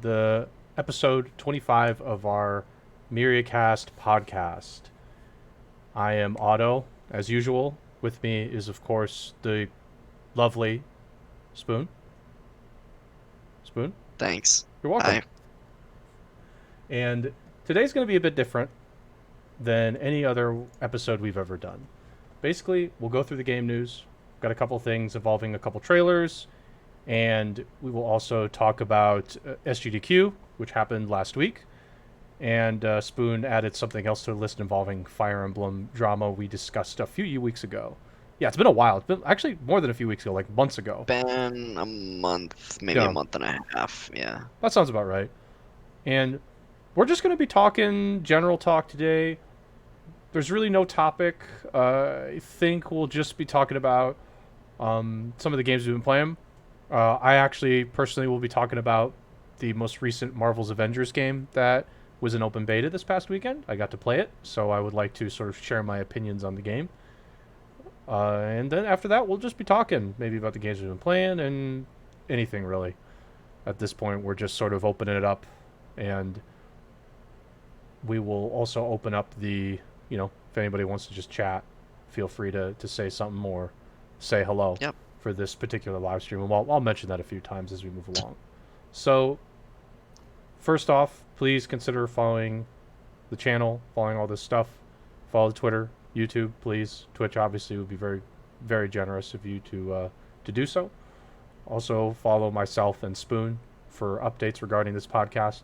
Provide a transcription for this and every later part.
the episode 25 of our Myriacast podcast. I am Otto, as usual. With me is, of course, the lovely Spoon. Spoon, Thanks. you're welcome. I And today's going to be a bit different than any other episode we've ever done. Basically, we'll go through the game news. Got a couple things involving a couple trailers, and we will also talk about SGDQ, which happened last week. And Spoon added something else to the list involving Fire Emblem drama we discussed a few weeks ago. Yeah, it's been a while. It's been actually more than a few weeks ago, like months ago. been a month, maybe a Yeah, month and a half. Yeah. that sounds about right. And we're just going to be talking general talk today. There's really no topic. I think we'll just be talking about some of the games we've been playing. I actually personally will be talking about the most recent Marvel's Avengers game that was in open beta this past weekend. I got to play it, so I would like to sort of share my opinions on the game. And then after that, we'll just be talking maybe about the games we've been playing and anything really. At this point, we're just sort of opening it up, and we will also open up if anybody wants to just chat, feel free to say something more, say hello Yep. for this particular live stream. And I'll mention that a few times as we move along. So, first off, please consider following the channel, following all this stuff. Follow Twitter, YouTube, please. Twitch obviously would be very, very generous of you to do so. Also, follow myself and Spoon for updates regarding this podcast.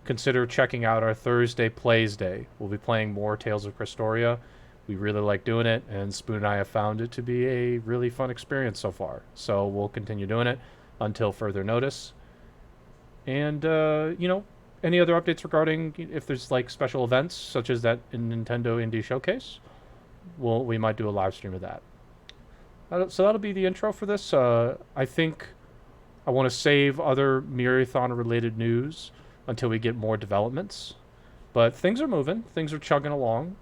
Consider checking out our Thursday Plays Day. We'll be playing more Tales of Crestoria. We really like doing it, and Spoon and I have found it to be a really fun experience so far. So we'll continue doing it until further notice. And, any other updates regarding if there's like special events, such as that in Nintendo Indie Showcase, we might do a live stream of that. So that'll be the intro for this. I think I want to save other Myriathon related news until we get more developments. But things are moving. Things are chugging along.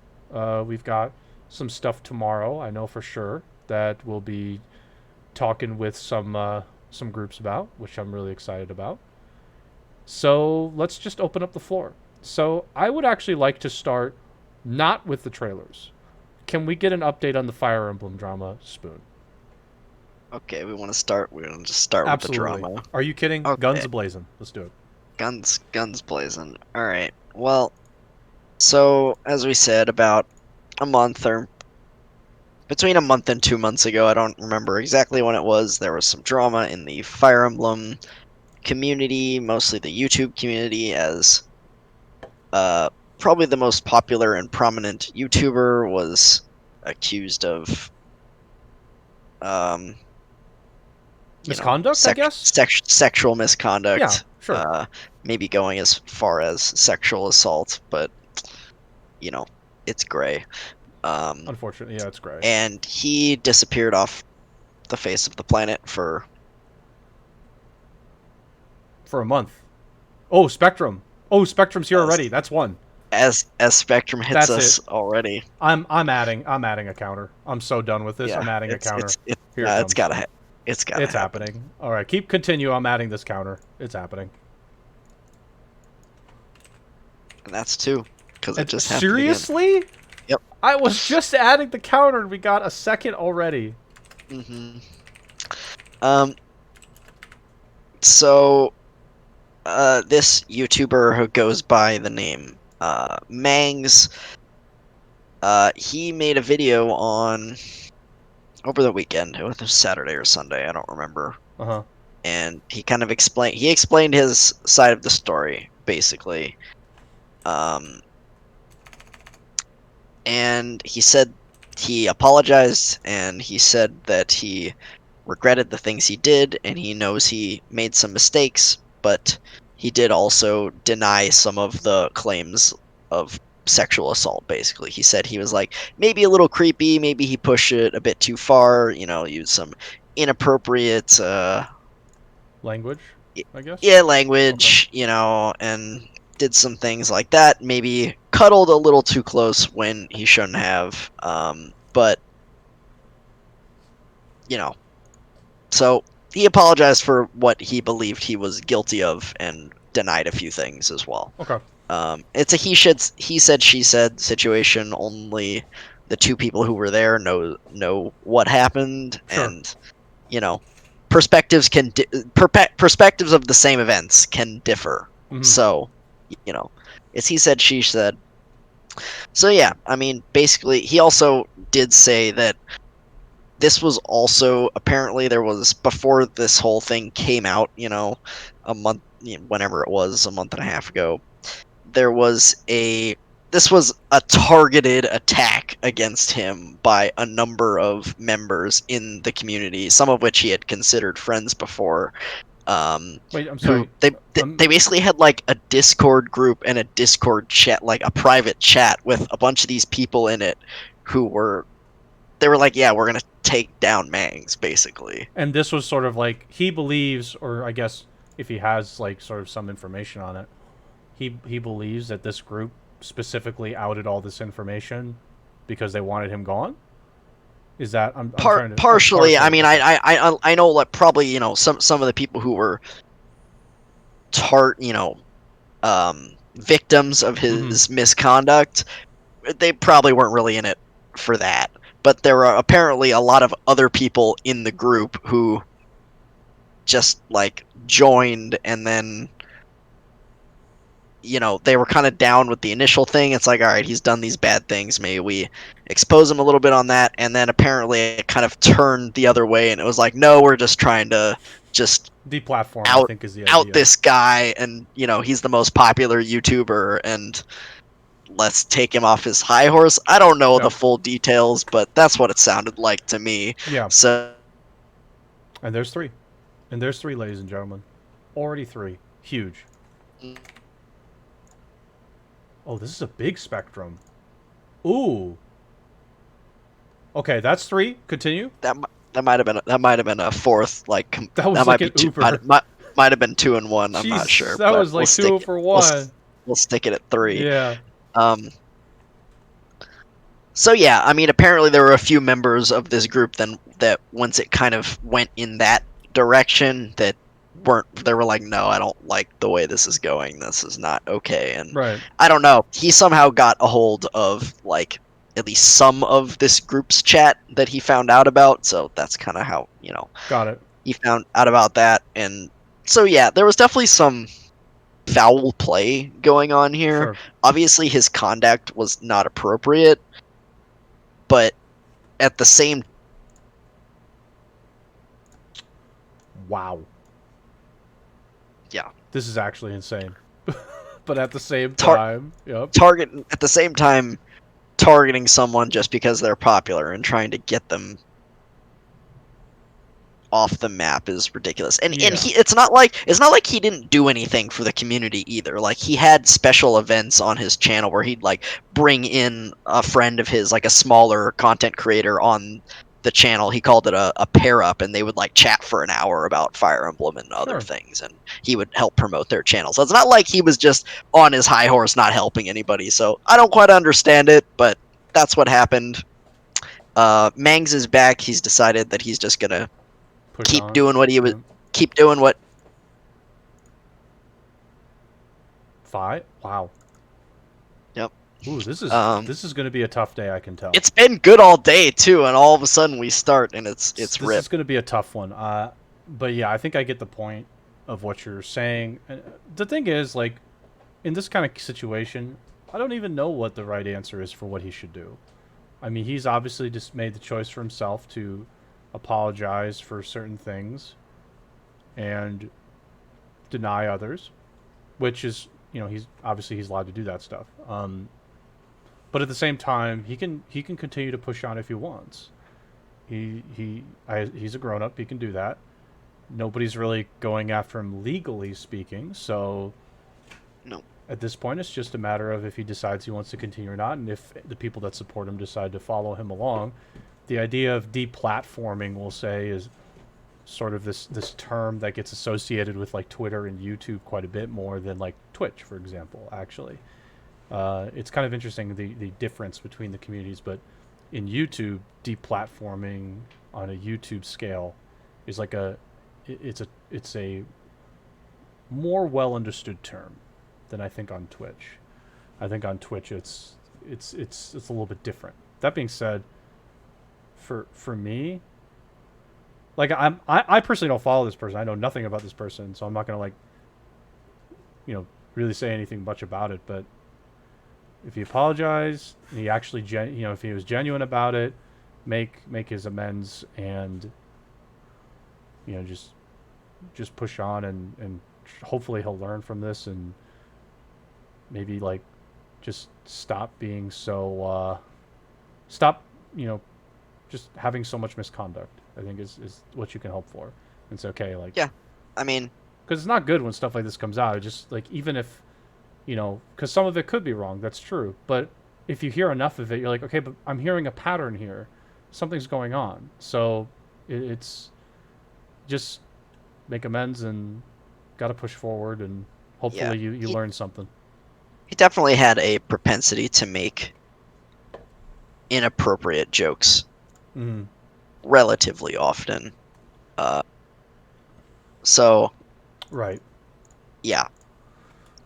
We've got some stuff tomorrow, I know for sure, that we'll be talking with some groups about, which I'm really excited about. So let's just open up the floor. So I would actually like to start not with the trailers. Can we get an update on the Fire Emblem drama, Spoon? Okay, we want to start. We're gonna just start with the Absolutely. drama. Are you kidding? Okay. Guns blazing. Let's do it. Guns blazing. All right. Well, so as we said, about a month or between a month and 2 months ago, I don't remember exactly when it was. There was some drama in the Fire Emblem community, mostly the YouTube community, as probably the most popular and prominent YouTuber was accused of um, Misconduct, I guess? sexual Yeah, misconduct, sure. maybe going as far as sexual assault, but you know, it's gray. Um, Unfortunately, yeah, it's gray. and he disappeared off the face of the planet For a month. Oh, Spectrum. Oh, Spectrum's here as already. That's one. as Spectrum hits That's it. us already. I'm adding a counter. I'm so done with this. Yeah, I'm adding a counter. it's Here it it's comes. gotta it's gotta It's happen. happening. All right, continue. I'm adding this counter. It's happening. And that's two, because it And just happened again. seriously? Yep. I was just adding the counter and we got a second already. hmm Um. So, this YouTuber who goes by the name Mangs, he made a video on over the weekend. It was Saturday or Sunday, I don't remember. Uh-huh. And he kind of explained his side of the story, basically. Um, and he said he apologized, and he said that he regretted the things he did, and he knows he made some mistakes, but he did also deny some of the claims of sexual assault. Basically, he said he was like maybe a little creepy, maybe he pushed it a bit too far, used some inappropriate Language, I guess. yeah, Okay. language, and did some things like that. Maybe cuddled a little too close when he shouldn't have. But you know, so he apologized for what he believed he was guilty of, and denied a few things as well. Okay. It's a he said, she said situation. Only the two people who were there know what happened, Sure. and you know, perspectives perspectives of the same events can differ. Mm-hmm. So, you know, it's he said, she said. So yeah, I mean, basically, he also did say that this was also apparently there was before this whole thing came out. A month, whenever it was, a month and a half ago, there was a this was a targeted attack against him by a number of members in the community, some of which he had considered friends before. Wait, I'm Who sorry. they basically had like a Discord group and a Discord chat, like a private chat with a bunch of these people in it, who were they were like, yeah, we're gonna take down Mangs, basically. And this was sort of like he believes, or I guess if he has like sort of some information on it, he believes that this group specifically outed all this information because they wanted him gone. Is that I'm trying to Partially, I partially? mean, Okay. I know, like, probably, some of the people who were tart you know victims of Mm-hmm. his misconduct, they probably weren't really in it for that. But there are apparently a lot of other people in the group who just like joined, and then they were kind of down with the initial thing. It's like, all right, he's done these bad things, maybe we expose him a little bit on that. And then apparently it kind of turned the other way, and it was like, no, we're just trying to just Deplatform, I out think, is the out idea. this guy, and he's the most popular YouTuber, and let's take him off his high horse. I don't know the Yep. full details, but that's what it sounded like to me. Yeah. So And there's three. And there's three, ladies and gentlemen. Already three. Huge. Oh, this is a big spectrum. Ooh. Okay, that's three. Continue. that might have been a fourth, like That was that like might be an two, Uber. might have been 2 and 1. I'm not Jeez, sure, that but was like two for we'll, one. we'll stick it at 3. Yeah. Um, so yeah, I mean, apparently there were a few members of this group then that once it kind of went in that direction, that they were like, no, I don't like the way this is going. This is not okay. And Right. I don't know. He somehow got a hold of like at least some of this group's chat that he found out about. So that's kind of how Got it. he found out about that. And so yeah, there was definitely some foul play going on here. Sure. Obviously, his conduct was not appropriate, but at the same Wow. yeah, This is actually insane. But at the same tar- time, yep. target at the same time targeting someone just because they're popular and trying to get them off the map is ridiculous. And Yeah. he it's not like he didn't do anything for the community either. Like, he had special events on his channel where he'd like bring in a friend of his, like a smaller content creator on the channel. He called it a pair up, and they would like chat for an hour about Fire Emblem and other Sure. things, and he would help promote their channel. So it's not like he was just on his high horse not helping anybody. So I don't quite understand it, but that's what happened. Mangs is back. He's decided that he's just gonna Push keep on. doing what he was Yep. keep doing what 5? Wow. yep. Ooh, this um is going to be a tough day, I can tell. it's been good all day too, and all of a sudden we start and it's This is ripped. going to be a tough one. But yeah, I think I get the point of what you're saying. The thing is, like, in this kind of situation, I don't even know what the right answer is for what he should do. I mean, he's obviously just made the choice for himself to apologize for certain things and deny others, which is, he's allowed to do that stuff. But at the same time, he can continue to push on if he wants. He's a grown up. He can do that. Nobody's really going after him legally speaking, so No. at this point, it's just a matter of if he decides he wants to continue or not, and if the people that support him decide to follow him along. The idea of deplatforming, we'll say, is sort of this term that gets associated with like Twitter and YouTube quite a bit more than like Twitch, for example. Actually, it's kind of interesting the difference between the communities, but in YouTube, deplatforming on a YouTube scale is like it's a more well understood term than I think on Twitch. I think on Twitch it's a little bit different. That being said, for me, like I personally don't follow this person. I know nothing about this person, so I'm not gonna like really say anything much about it. But if he apologized, he actually if he was genuine about it, make his amends, and just push on, and hopefully he'll learn from this, and maybe like just stop being so stop just having so much misconduct. I think is what you can hope for. It's okay, like, Yeah, I mean, because it's not good when stuff like this comes out. It just like, even if because some of it could be wrong. That's true, but if you hear enough of it, you're like, okay, but I'm hearing a pattern here. Something's going on. So it's just make amends and got to push forward, and yeah, hopefully you he learn something. he definitely had a propensity to make inappropriate jokes Mm. relatively often. Uh, so Right. yeah.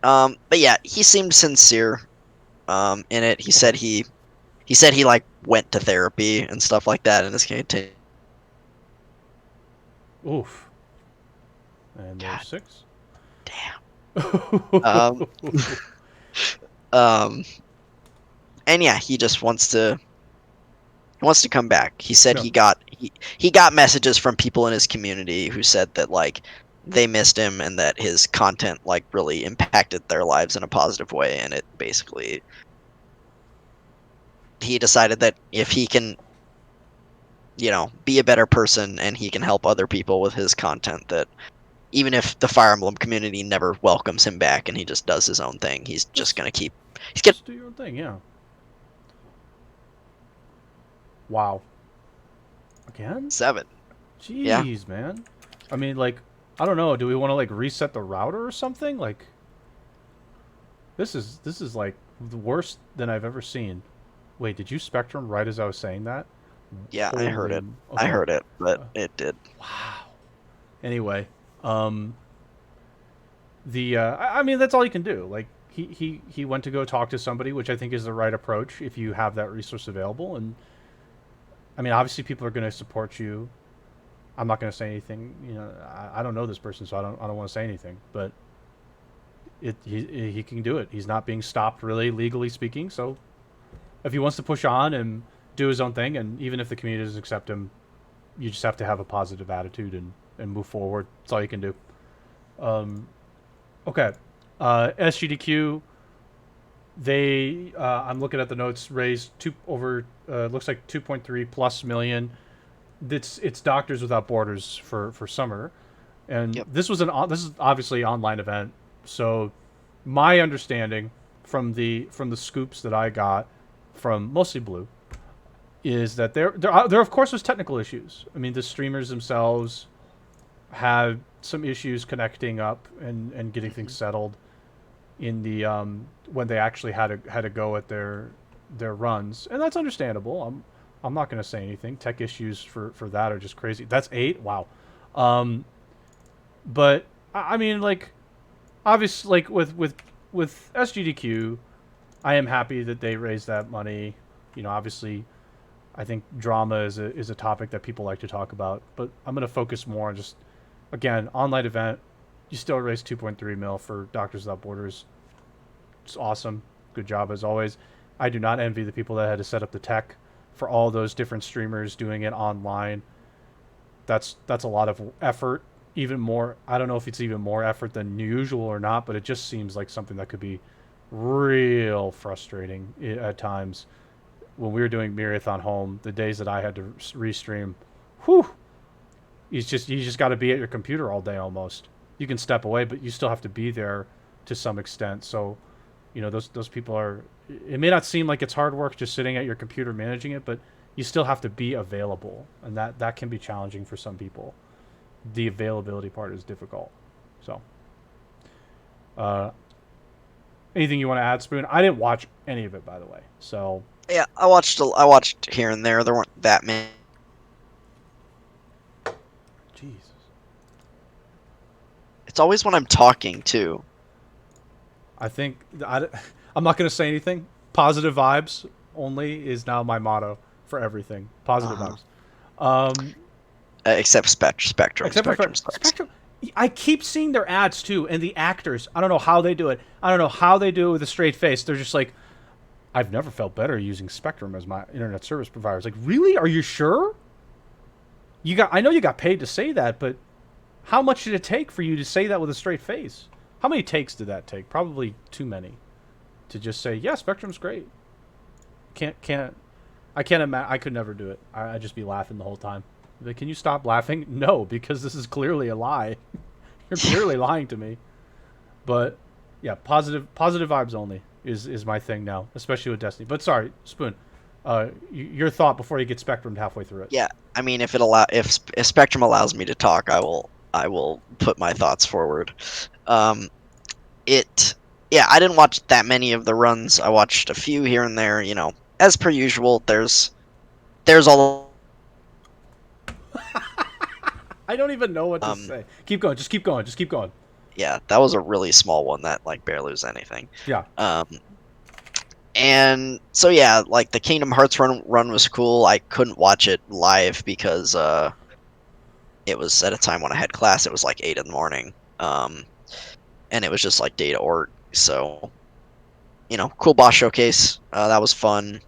But yeah, he seemed sincere. In it, Okay. he said he like went to therapy and stuff like that in this case. Oof. And there's God 6. damn. Um, um, and yeah, he wants to come back. He said No. he got messages from people in his community who said that like they missed him and that his content like really impacted their lives in a positive way, and it basically he decided that if he can, be a better person and he can help other people with his content, that even if the Fire Emblem community never welcomes him back and he just does his own thing, he's just Just gonna keep he's gonna just do your own thing. Yeah. Wow. Again? 7. Yeah. Jeez, man. I mean, like, I don't know. Do we want to like reset the router or something? Like, this is like the worst than I've ever seen. Wait, did you Spectrum right as I was saying that? Yeah, I heard Holy. it. I Okay. heard it, but Uh, it did. wow. Anyway, um, I mean, that's all you can do. Like, he went to go talk to somebody, which I think is the right approach if you have that resource available. And I mean, obviously, people are going to support you. I'm not going to say anything. I don't know this person, so I don't want to say anything. But he can do it. He's not being stopped, really, legally speaking. So if he wants to push on and do his own thing, and even if the community doesn't accept him, you just have to have a positive attitude and move forward. That's all you can do. Um, okay. SGDQ, they I'm looking at the notes, raised looks like 2.3 plus million. It's Doctors Without Borders for summer, and Yep. this is obviously an online event. So my understanding from the scoops that I got from mostly Blue is that there of course was technical issues. I mean, the streamers themselves had some issues connecting up and getting things Hmm. settled in the when they actually had to go at their runs, and that's understandable. I'm not going to say anything. Tech issues for that are just crazy. That's 8. Wow. Um, but I mean, like, obviously, like with SGDQ, I am happy that they raised that money. Obviously, I think drama is a topic that people like to talk about, but I'm going to focus more on just, again, online event. You still raised 2.3 mil for Doctors Without Borders. It's awesome. Good job as always. I do not envy the people that had to set up the tech for all those different streamers doing it online. That's a lot of effort. Even more, I don't know if it's even more effort than usual or not, but it just seems like something that could be real frustrating at times. When we were doing Myriathon home, the days that I had to restream, whew, you just got to be at your computer all day almost. You can step away, but you still have to be there to some extent. So, those people are. It may not seem like it's hard work just sitting at your computer managing it, but you still have to be available, and that can be challenging for some people. The availability part is difficult. So, uh, anything you want to add, Spoon? I didn't watch any of it, by the way. So, Yeah, I watched here and there. There weren't that many. Jesus. It's always when I'm talking too. I think I'm not going to say anything. Positive vibes only is now my motto for everything. Positive Uh-huh. vibes. Um, Except Spectrum. except for Spectrum sucks. Spectrum. I keep seeing their ads too, and the actors. I don't know how they do it. I don't know how they do it with a straight face. They're just like, I've never felt better using Spectrum as my internet service provider. It's like, really? Are you sure? I know you got paid to say that, but how much did it take for you to say that with a straight face? How many takes did that take? Probably too many. To just say, yeah, Spectrum's great. I can't imagine. I could never do it. I'd just be laughing the whole time. Like, can you stop laughing? No, because this is clearly a lie. You're clearly lying to me. But yeah, positive vibes only is my thing now, especially with Destiny. But sorry, Spoon. Your thought before you get Spectrum halfway through it. Yeah, I mean, if Spectrum allows me to talk, I will put my thoughts forward. Um, it yeah, I didn't watch that many of the runs. I watched a few here and there. As per usual. There's all I don't even know what to say. Keep going. Just keep going. Just keep going. yeah, that was a really small one that like barely was anything. Yeah. And so yeah, like the Kingdom Hearts run was cool. I couldn't watch it live because it was at a time when I had class. It was like 8 in the morning, and it was just like data org. So cool boss showcase. That was fun.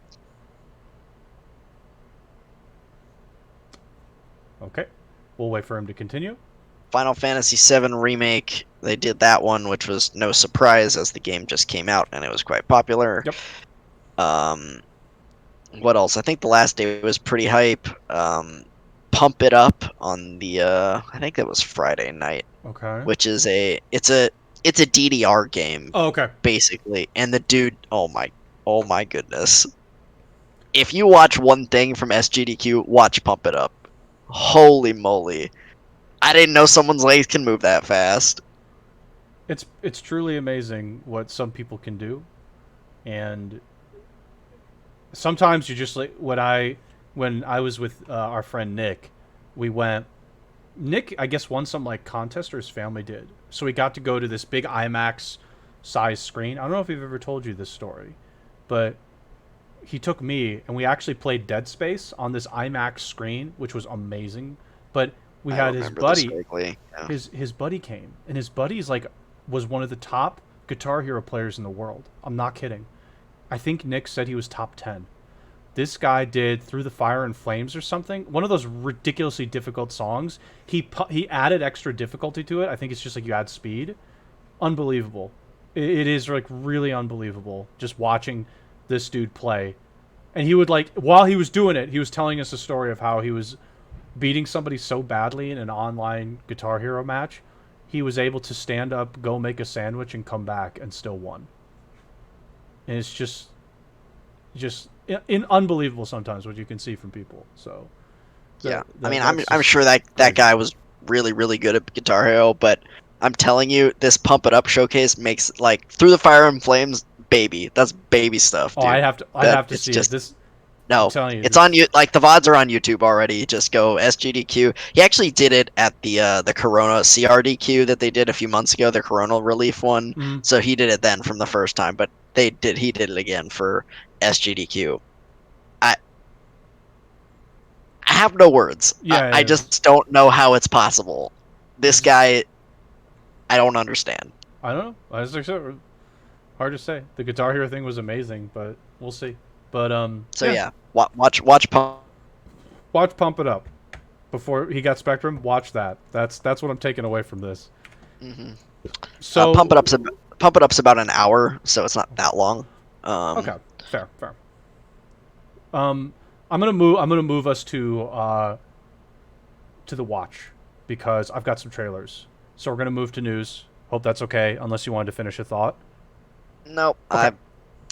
Okay. We'll wait for him to continue. Final Fantasy VII Remake. They did that one, which was no surprise as the game just came out and it was quite popular. Yep. What else? I think the last day was pretty hype. Pump It Up on the I think that was Friday night, Okay. which is it's a DDR game Oh, okay. basically. And the dude, oh my goodness. If you watch one thing from SGDQ, watch Pump It Up. Holy moly. I didn't know someone's legs can move that fast. It's truly amazing what some people can do, and sometimes you just like when I was with our friend Nick, we went. Nick, I guess, won some like contest, or his family did, so we got to go to this big IMAX size screen. I don't know if we've ever told you this story, but he took me and we actually played Dead Space on this IMAX screen, which was amazing. But we I had his remember this buddy. vaguely. Yeah. His buddy came, and his buddy's like was one of the top Guitar Hero players in the world. I'm not kidding. I think Nick said he was top 10. This guy did Through the Fire and Flames or something. One of those ridiculously difficult songs. He added extra difficulty to it. I think it's just like you add speed. Unbelievable. It is like really unbelievable just watching this dude play. And he would like while he was doing it, he was telling us a story of how he was beating somebody so badly in an online Guitar Hero match, he was able to stand up, go make a sandwich, and come back and still won. And it's just unbelievable sometimes what you can see from people. So Yeah. I mean, I'm sure that guy was really, really good at Guitar Hero, but I'm telling you, this Pump It Up showcase makes like Through the Fire and Flames, baby. That's baby stuff, dude. Oh, I have to see just, it. This No, I'm telling you, it's on you. Like the VODs are on YouTube already. Just go SGDQ. He actually did it at the Corona CRDQ that they did a few months ago, the Corona relief one. Mhm. So he did it then from the first time, but he did it again for SGDQ. I have no words. Yeah, I just don't know how it's possible. This guy, I don't understand. I don't know. As I said, hard to say. The Guitar Hero thing was amazing, but we'll see. But So yeah, watch Pump. watch Pump It Up before he got Spectrum. Watch that. That's what I'm taking away from this. Mm-hmm. So Pump It Up's about an hour, so it's not that long. Okay, fair. I'm gonna move us to the watch because I've got some trailers. So we're gonna move to news. Hope that's okay, unless you wanted to finish a thought. Nope, Okay.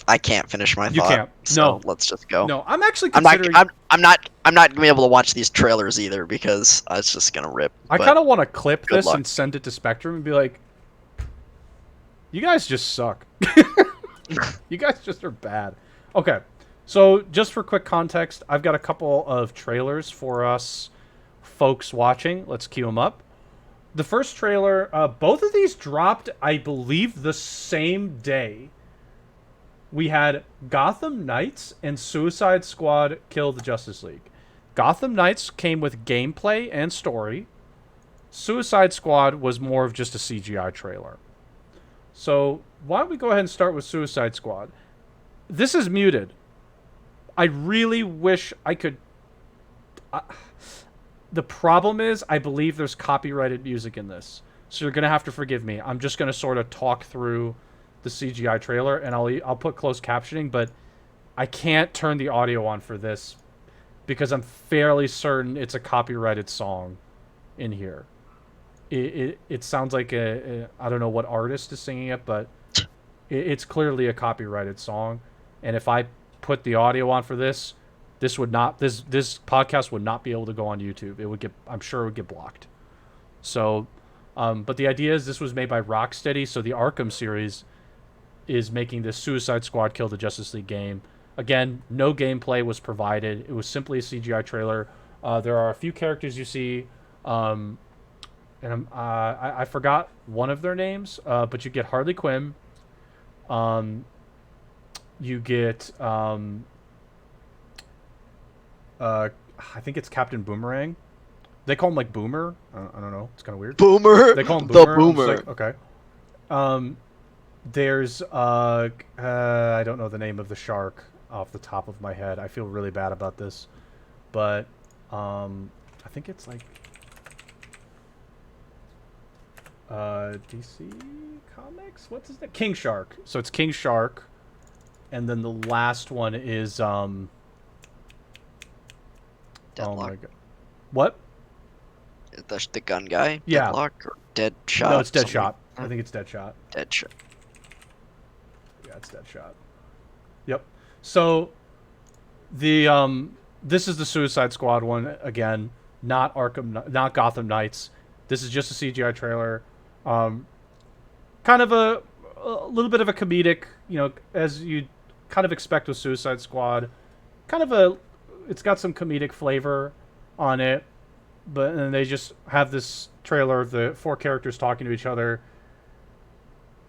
I can't finish my You thought. can't. So No. let's just go. No, I'm actually I'm not. considering. I'm not gonna be able to watch these trailers either because it's just gonna rip. I but kind of want to clip good this luck. and send it to Spectrum and be like, "You guys just suck. You guys just are bad." Okay, so just for quick context, I've got a couple of trailers for us folks watching. Let's cue them up. The first trailer, both of these dropped, I believe, the same day. We had Gotham Knights and Suicide Squad Kill the Justice League. Gotham Knights came with gameplay and story. Suicide Squad was more of just a CGI trailer. So why don't we go ahead and start with Suicide Squad? This is muted. I really wish I could... the problem is, I believe there's copyrighted music in this. So you're going to have to forgive me. I'm just going to sort of talk through the CGI trailer, and I'll put closed captioning, but I can't turn the audio on for this because I'm fairly certain it's a copyrighted song in here. It sounds like I don't know what artist is singing it, but it's clearly a copyrighted song. And if I put the audio on for this podcast would not be able to go on YouTube. I'm sure it would get blocked. So, but the idea is this was made by Rocksteady, so the Arkham series is making this Suicide Squad Kill the Justice League game. Again, no gameplay was provided. It was simply a CGI trailer. There are a few characters you see, and I forgot one of their names, but you get Harley Quinn. You get I think it's Captain Boomerang. They call him like Boomer. I don't know. It's kind of weird. Boomer. They call him Boomer. The Boomer. Like, okay. There's I don't know the name of the shark off the top of my head. I feel really bad about this, but I think it's like DC Comics. What's his name? King Shark. So it's King Shark, and then the last one is Deadlock. Oh my god. What? The gun guy? Yeah. Deadlock or Deadshot? No, it's Deadshot. I think it's Deadshot. Deadshot. Yeah, it's Deadshot. Yep. So the this is the Suicide Squad one again, not Gotham Knights. This is just a CGI trailer. Kind of a little bit of a comedic, as you kind of expect with Suicide Squad. It's got some comedic flavor on it, but then they just have this trailer of the 4 characters talking to each other.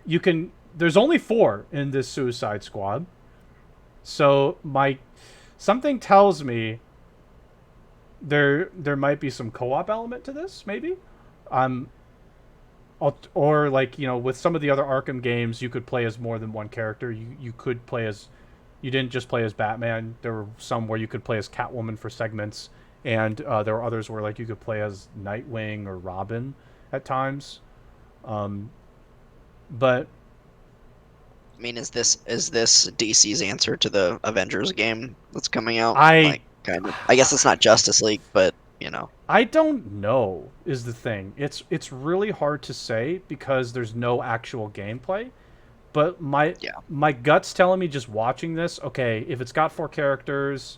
There's only 4 in this Suicide Squad. So something tells me there might be some co-op element to this, maybe. Or with some of the other Arkham games, you could play as more than one character. You could play as... You didn't just play as Batman. There were some where you could play as Catwoman for segments, and there were others where you could play as Nightwing or Robin at times. But I mean, is this DC's answer to the Avengers game that's coming out? I guess it's not Justice League, but I don't know is the thing. It's really hard to say because there's no actual gameplay. But my gut's telling me just watching this, okay, if it's got 4 characters,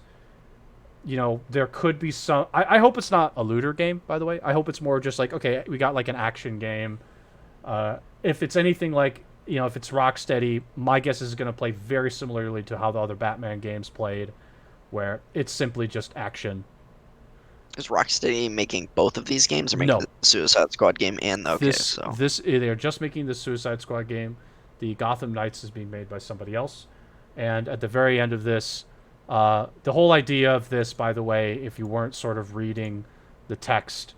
there could be some... I hope it's not a looter game, by the way. I hope it's more just okay, we got an action game. If it's anything if it's Rocksteady, my guess is going to play very similarly to how the other Batman games played, where it's simply just action. Is Rocksteady making both of these games, or making the Suicide Squad game and... They're just making the Suicide Squad game. The Gotham Knights is being made by somebody else. And at the very end of this, the whole idea of this, by the way, if you weren't sort of reading the text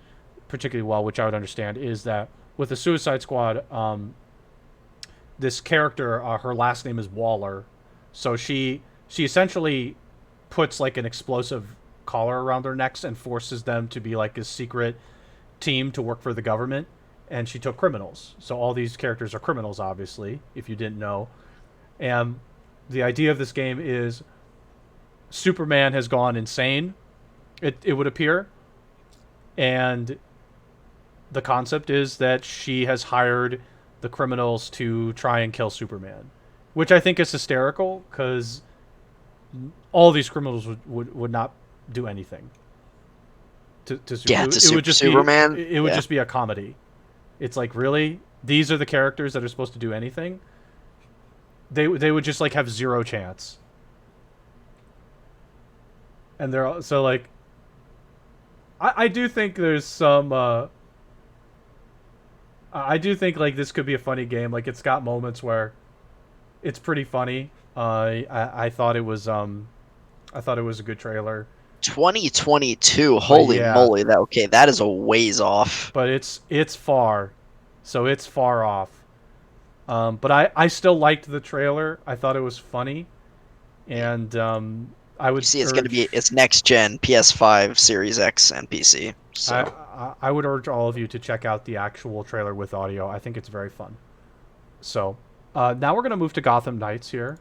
particularly well, which I would understand, is that with the Suicide Squad, this character, her last name is Waller. So she essentially puts an explosive collar around their necks and forces them to be a secret team to work for the government. And she took criminals. So all these characters are criminals, obviously, if you didn't know. And the idea of this game is Superman has gone insane, it would appear. And the concept is that she has hired the criminals to try and kill Superman. Which I think is hysterical, because all these criminals would not do anything to Superman. It would just Superman. It would just be a comedy. It's really? These are the characters that are supposed to do anything? They would just have zero chance. And they're all, so I do think there's some I do think like this could be a funny game. Like it's got moments where it's pretty funny. I thought it was a good trailer. 2022. But Holy yeah, moly! That is a ways off. but it's far, so it's far off. But I still liked the trailer. I thought it was funny, and I You would see, it's going to be urge it's next gen PS5, Series X, and PC. So I would urge all of you to check out the actual trailer with audio. I think it's very fun. So now we're gonna move to Gotham Knights here.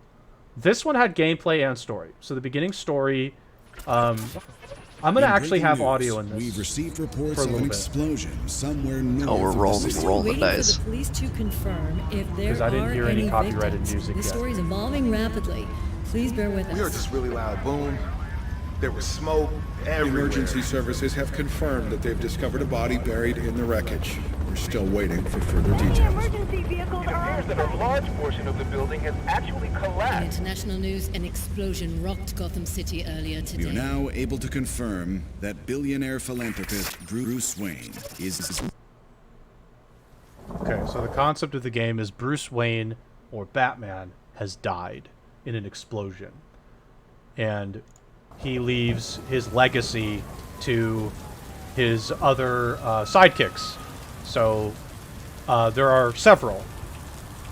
This one had gameplay and story. So the beginning story. I'm gonna actually have audio in this. We've received reports for a of little an bit. explosion somewhere north we're of the rolling, city. rolling Waiting dice. for the police to confirm if there 'Cause I didn't are hear any any copyrighted victims. music This yet. story is evolving rapidly. Please bear with us. We heard this really loud boom. There was smoke everywhere. Emergency services have confirmed that they've discovered a body buried in the wreckage. We're still waiting for further details. Emergency vehicles It appears that a large portion of the building has actually In collapsed. international news, an explosion rocked Gotham City earlier We are today. now able to confirm that billionaire philanthropist Bruce Wayne is... Okay, so the concept of the game is Bruce Wayne or Batman has died in an explosion. And he leaves his legacy to his other sidekicks. So there are several.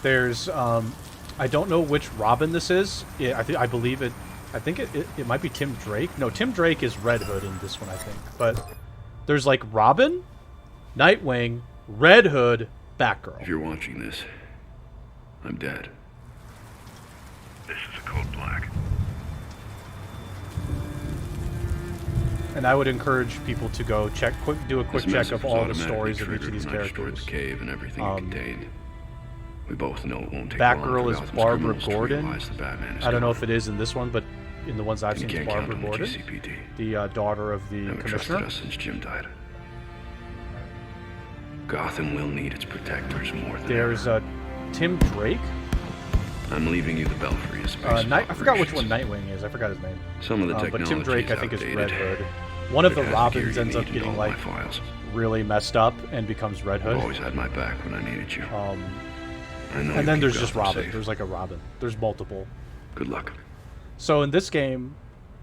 There's I don't know which Robin this is. I believe it. I think it might be Tim Drake. No, Tim Drake is Red Hood in this one, I think. But there's like Robin, Nightwing, Red Hood, Batgirl. If you're watching this, I'm dead. This is a code black. And I would encourage people to go do a quick This check message of was all the automatically stories of each of triggered these when I destroyed characters. the cave and everything it contained. We both know it won't take Batgirl long is for Gotham's Barbara criminals to Gordon. realize that Batman is I don't know if gone. it is in this one, but in the ones I've And you seen, it's can't count Barbara on the Gordon, GCPD. the daughter of the Never trusted commissioner. us since Jim died. Gotham will need its protectors more than There's ever. Tim Drake. I'm leaving you the Belfry as base of I forgot which one operations. Nightwing is. I forgot his name. Some of the But technology Tim Drake, I is think, is outdated. Red Hood. One of the But Robins you ends up need getting all like my files. really messed up and becomes Red You've Hood. always had my back when I needed you. I know And you then keep there's just Gotham Robin. safe. There's like a Robin. There's multiple. Good luck. So in this game,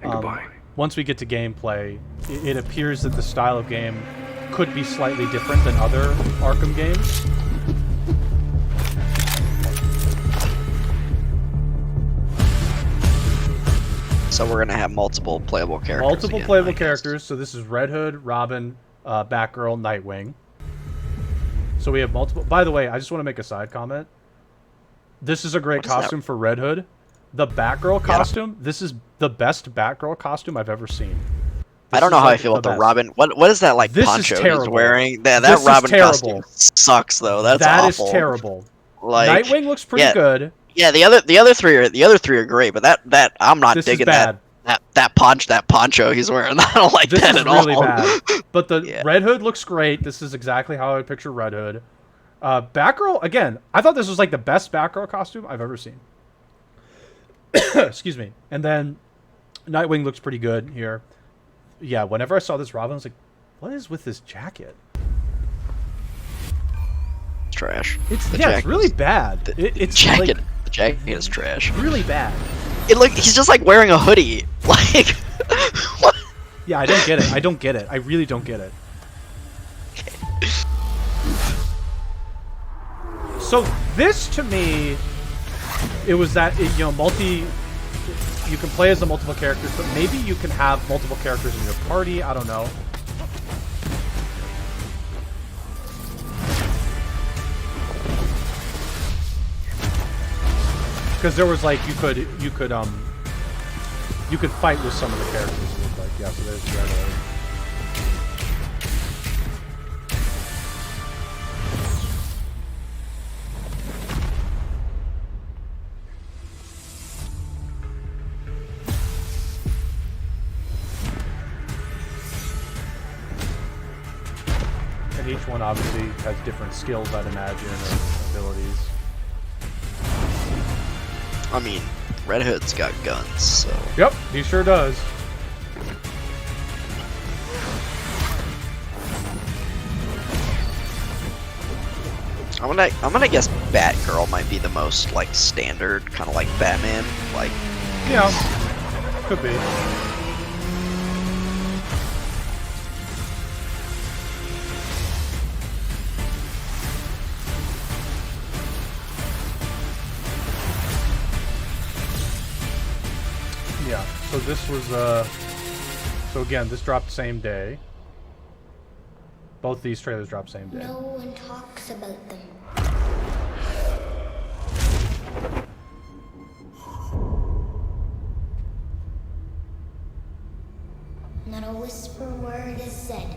And goodbye. once we get to gameplay, it appears that the style of game could be slightly different than other Arkham games. So we're gonna have multiple playable characters. Multiple again, playable I guess. characters. So this is Red Hood, Robin, Batgirl, Nightwing. So we have multiple. By the way, I just want to make a side comment. This is a great What is that? costume for Red Hood. The Batgirl costume. This is the best Batgirl costume I've ever seen. I don't know how I feel about the best. Robin. What is that like This is poncho he's terrible. wearing? That This is Robin terrible. costume sucks though. That's That is awful. terrible. Like Nightwing looks pretty yeah. good. Yeah, the other three are great, but that I'm not This is digging bad. that poncho he's wearing. I don't like This that is at really all. bad. But the Yeah. Red Hood looks great. This is exactly how I would picture Red Hood. Batgirl, again, I thought this was like the best Batgirl costume I've ever seen. Excuse me. And then Nightwing looks pretty good here. Yeah, whenever I saw this Robin, I was like, what is with this jacket? It's trash. It's The yeah, it's jacket really is- bad. It's jacket. like The jacket is trash. really bad. He's just like wearing a hoodie. Like what? Yeah, I don't get it. I don't get it. I really don't get it. So this to me, it was that you know you can play as the multiple characters, but maybe you can have multiple characters in your party. I don't know. Because there was like you could fight with some of the characters. It looked like yeah. So there's Red Hood. And each one obviously has different skills, I'd imagine, or abilities. I mean, Red Hood's got guns, so Yep, he sure does. I'm gonna guess Batgirl might be the most like standard, kind of like Batman. Like, Yeah, could be. Yeah, so this was, so again, this dropped same day. Both these trailers dropped same day. No one talks about them. Not a whisper word is said.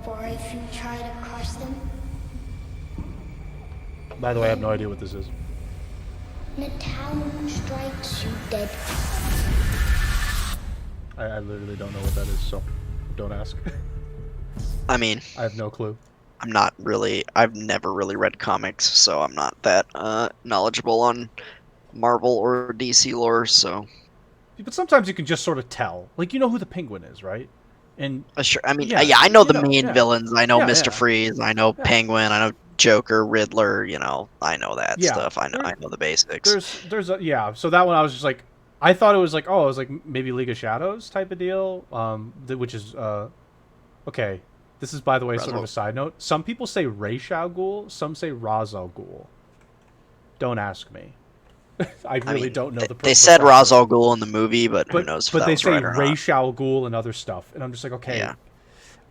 For if you try to cross them, By the way, I have no idea what this is. the town strikes you dead. I literally don't know what that is, so don't ask. I mean, I have no clue. I've never really read comics, so I'm not that knowledgeable on Marvel or DC lore. So, But sometimes you can just sort of tell. Like, you know who the Penguin is, right? And sure. I mean, Yeah, yeah, I know you the know, main yeah. villains. I know Yeah, Mr. yeah. Freeze. I know Yeah. Penguin. I know Joker, Riddler. You know, I know that Yeah, stuff. I know the basics. yeah. So that one I was just like, I thought it was like, oh, it was like maybe League of Shadows type of deal. Which is okay. This is, by the way, sort of a side note. Some people say Ra's al Ghul, some say Ra's al Ghul. Don't ask me. I really don't know the. They said Ra's al Ghul in the movie, but who knows if But that they was say right or not. Ra's al Ghul and other stuff, and I'm just like, okay, Yeah.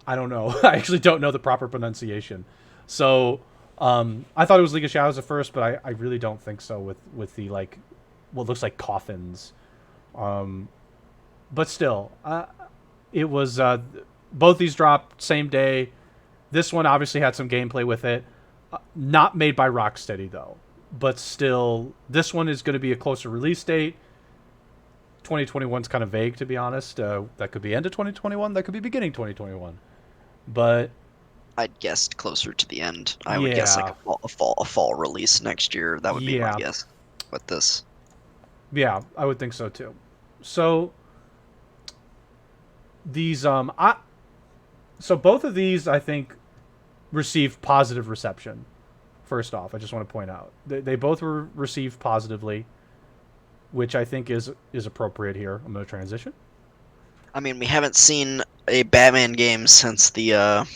I don't know. I actually don't know the proper pronunciation. So I thought it was League of Shadows at first, but I really don't think so with the like what looks like coffins. But still, it was both these dropped same day. This one obviously had some gameplay with it, not made by Rocksteady though. But still, this one is going to be a closer release date. 2021's kind of vague, to be honest. That could be end of 2021. That could be beginning 2021. But I'd guessed closer to the end. I would guess like a fall release next year. That would be my guess with this. Yeah, I would think so too. So these so both of these I think received positive reception. First off, I just want to point out they both were received positively, which I think is appropriate here. I'm going to transition. I mean, we haven't seen a Batman game since the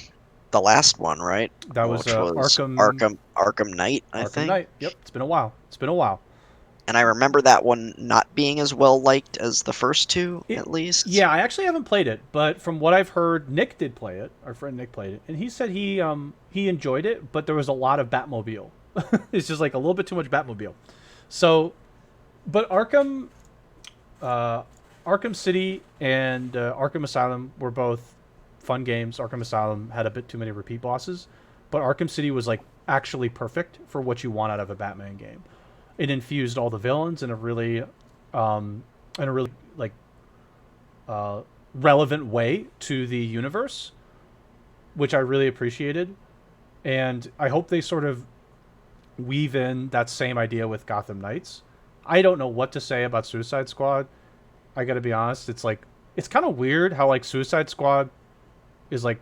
last one, right? That was, Which Arkham Knight, I Arkham think. Knight. Yep, it's been a while. And I remember that one not being as well liked as the first two, at least. Yeah, I actually haven't played it, but from what I've heard, Nick did play it. Our friend Nick played it, and he said he enjoyed it, but there was a lot of Batmobile. It's just like a little bit too much Batmobile. So, but Arkham City and Arkham Asylum were both fun games. Arkham Asylum had a bit too many repeat bosses, but Arkham City was like actually perfect for what you want out of a Batman game. It infused all the villains in a really like relevant way to the universe, which I really appreciated. And I hope they sort of weave in that same idea with Gotham Knights. I don't know what to say about Suicide Squad. I gotta be honest. It's like, it's kind of weird how like Suicide Squad is like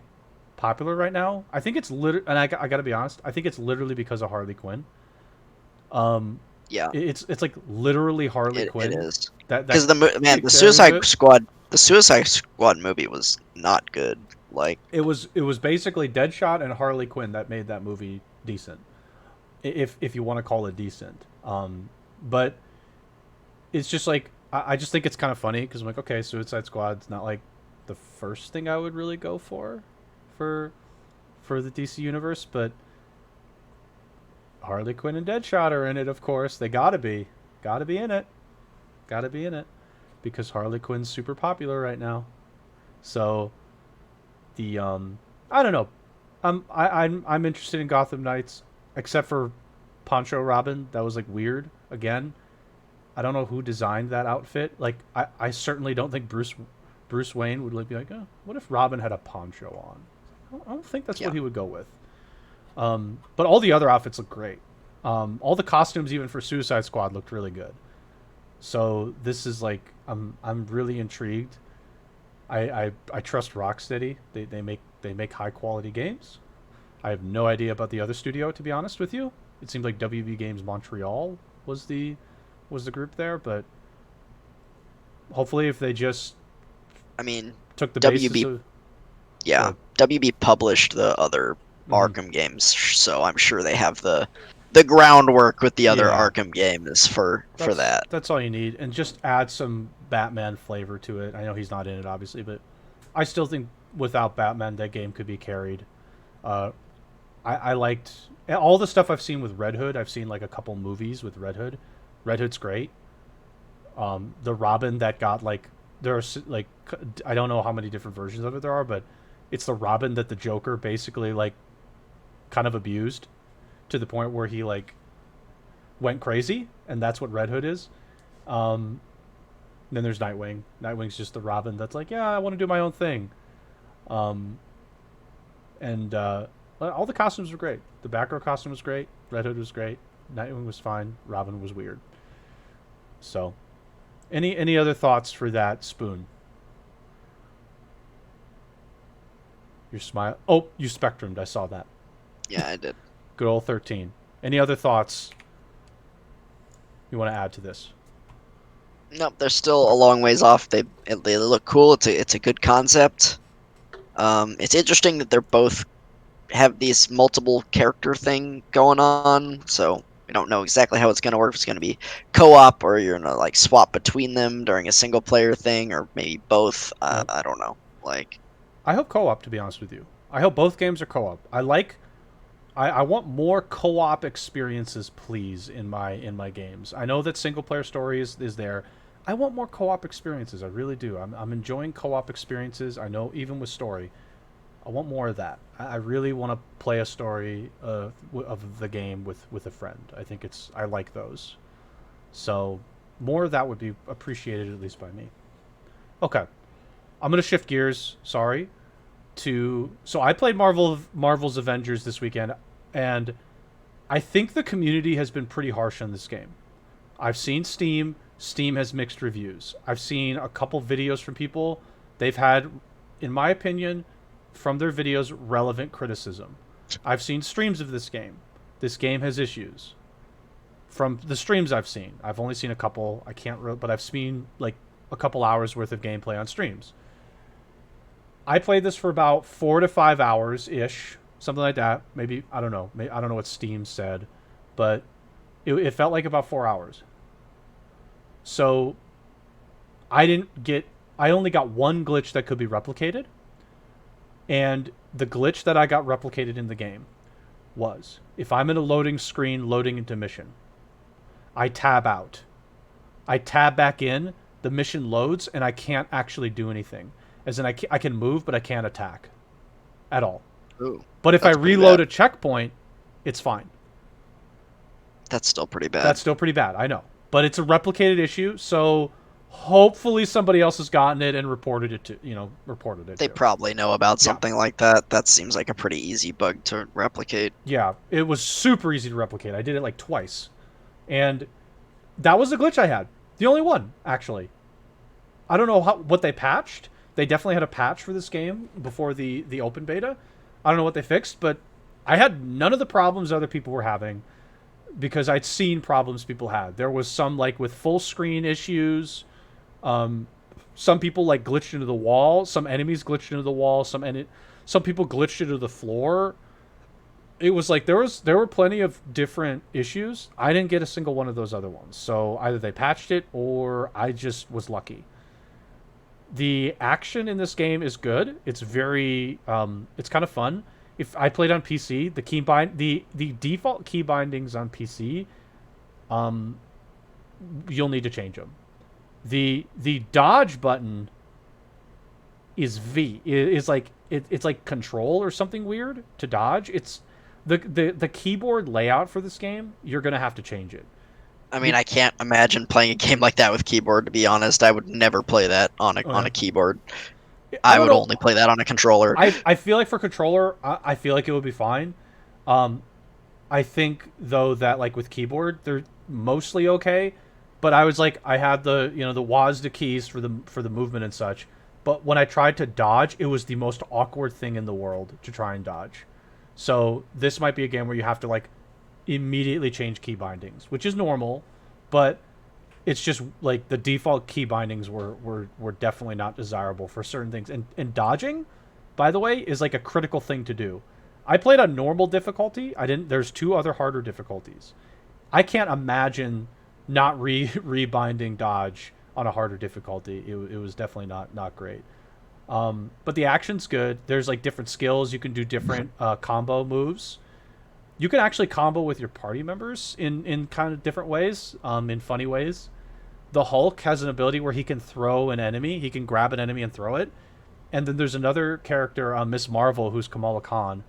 popular right now. I think it's and I gotta be honest. I think it's literally because of Harley Quinn. Yeah, it's like literally Harley Quinn. It is Because the Suicide Squad movie was not good. Like it was basically Deadshot and Harley Quinn that made that movie decent, if you want to call it decent. But it's just like I just think it's kind of funny because I'm like, okay, Suicide Squad's not like the first thing I would really go for the DC universe, but Harley Quinn and Deadshot are in it, of course. They gotta be in it, because Harley Quinn's super popular right now. So the I don't know, I'm interested in Gotham Knights, except for Poncho Robin. That was like weird. Again, I don't know who designed that outfit. Like I certainly don't think Bruce Wayne would like be like, oh, what if Robin had a poncho on? I don't think that's what he would go with. But all the other outfits look great. All the costumes, even for Suicide Squad, looked really good. So this is like, I'm really intrigued. I trust Rocksteady. They make high quality games. I have no idea about the other studio, to be honest with you. It seemed like WB Games Montreal was the group there, but hopefully if they just I mean, took the WB basis of, yeah, WB published the other Mhm. Arkham games, so I'm sure they have the groundwork with the other Yeah. Arkham games for that. That's all you need, and just add some Batman flavor to it. I know he's not in it, obviously, but I still think without Batman, that game could be carried. I liked all the stuff I've seen with Red Hood. I've seen like a couple movies with Red Hood. Red Hood's great. The Robin that got like there's like I don't know how many different versions of it there are, but it's the Robin that the Joker basically like kind of abused to the point where he like went crazy, and that's what Red Hood is. Then there's Nightwing. Nightwing's just the Robin that's like, yeah, I want to do my own thing. And all the costumes were great. The Batgirl costume was great. Red Hood was great. Nightwing was fine. Robin was weird. So, any other thoughts for that, Spoon? Your smile. Oh, you spectrumed. I saw that. Yeah, I did. Good old 13. Any other thoughts you want to add to this? Nope, they're still a long ways off. They look cool. It's a good concept. It's interesting that they're both have these multiple character thing going on. So we don't know exactly how it's going to work. If it's going to be co-op or you're going to like swap between them during a single player thing, or maybe both. I don't know. Like, I hope co-op, to be honest with you. I hope both games are co-op. I want more co-op experiences, please, in my games. I know that single player story is there. I want more co-op experiences. I really do. I'm enjoying co-op experiences. I know even with story, I want more of that. I really want to play a story of the game with a friend. I think I like those. So more of that would be appreciated, at least by me. Okay, I'm gonna shift gears. Sorry. So I played Marvel's Avengers this weekend, and I think the community has been pretty harsh on this game. I've seen Steam has mixed reviews. I've seen a couple videos from people. They've had, in my opinion, from their videos, relevant criticism. I've seen streams of this game. This game has issues. From the streams I've seen, I've only seen a couple. I can't, but I've seen like a couple hours worth of gameplay on streams. I played this for about 4 to 5 hours ish, something like that. Maybe I don't know. I don't know what Steam said, but it felt like about 4 hours. So I only got one glitch that could be replicated, and the glitch that I got replicated in the game was if I'm in a loading screen loading into mission, I tab out. I tab back in, the mission loads, and I can't actually do anything. As in, I can move, but I can't attack at all. ooh, But if I that's pretty reload bad. a checkpoint, it's fine. That's still pretty bad. That's still pretty bad, I know. But it's a replicated issue, so hopefully somebody else has gotten it and reported it to. They probably know about something like that. That seems like a pretty easy bug to replicate. Yeah, it was super easy to replicate. I did it like twice. And that was the glitch I had. The only one, actually. I don't know what they patched. They definitely had a patch for this game before the open beta. I don't know what they fixed, but I had none of the problems other people were having because I'd seen problems people had. There was some like with full screen issues. Some people like glitched into the wall. Some enemies glitched into the wall. Some people glitched into the floor. It was like there were plenty of different issues. I didn't get a single one of those other ones. So either they patched it or I just was lucky. The action in this game is good. It's very it's kind of fun. If I played on PC, the default key bindings on PC, you'll need to change them. The dodge button is V. It's like it's like control or something weird to dodge. It's the keyboard layout for this game. You're gonna have to change it. I mean, I can't imagine playing a game like that with keyboard, to be honest. I would never play that on a keyboard. I would only play that on a controller. I feel like for controller, I feel like it would be fine. I think though that like with keyboard, they're mostly okay. But I was like, I had the the WASD keys for the movement and such. but when I tried to dodge, it was the most awkward thing in the world to try and dodge. So this might be a game where you have to like immediately change key bindings, which is normal, but it's just like the default key bindings were definitely not desirable for certain things. And dodging, by the way, is like a critical thing to do. I played on normal difficulty. There's 2 other harder difficulties. I can't imagine not rebinding dodge on a harder difficulty. It was definitely not great. But the action's good. There's like different skills. You can do different combo moves. You can actually combo with your party members in kind of different ways, in funny ways. The Hulk has an ability where he can throw an enemy. He can grab an enemy and throw it. And then there's another character, Miss Marvel, who's Kamala Khan.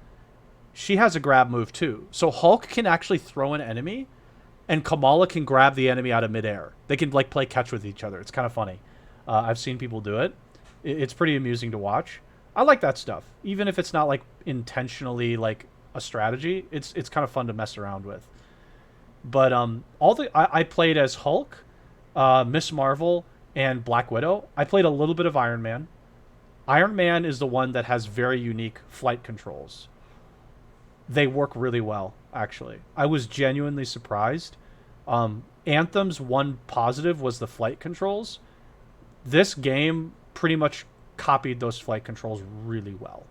She has a grab move too. So Hulk can actually throw an enemy, and Kamala can grab the enemy out of midair. They can like play catch with each other. It's kind of funny. I've seen people do it. It's pretty amusing to watch. I like that stuff, even if it's not like intentionally like a strategy. It's kind of fun to mess around with. But I played as Hulk, Miss Marvel, and Black Widow. I played a little bit of Iron Man. Iron Man is the one that has very unique flight controls. They work really well, actually. I was genuinely surprised. Anthem's one positive was the flight controls. This game pretty much copied those flight controls really well.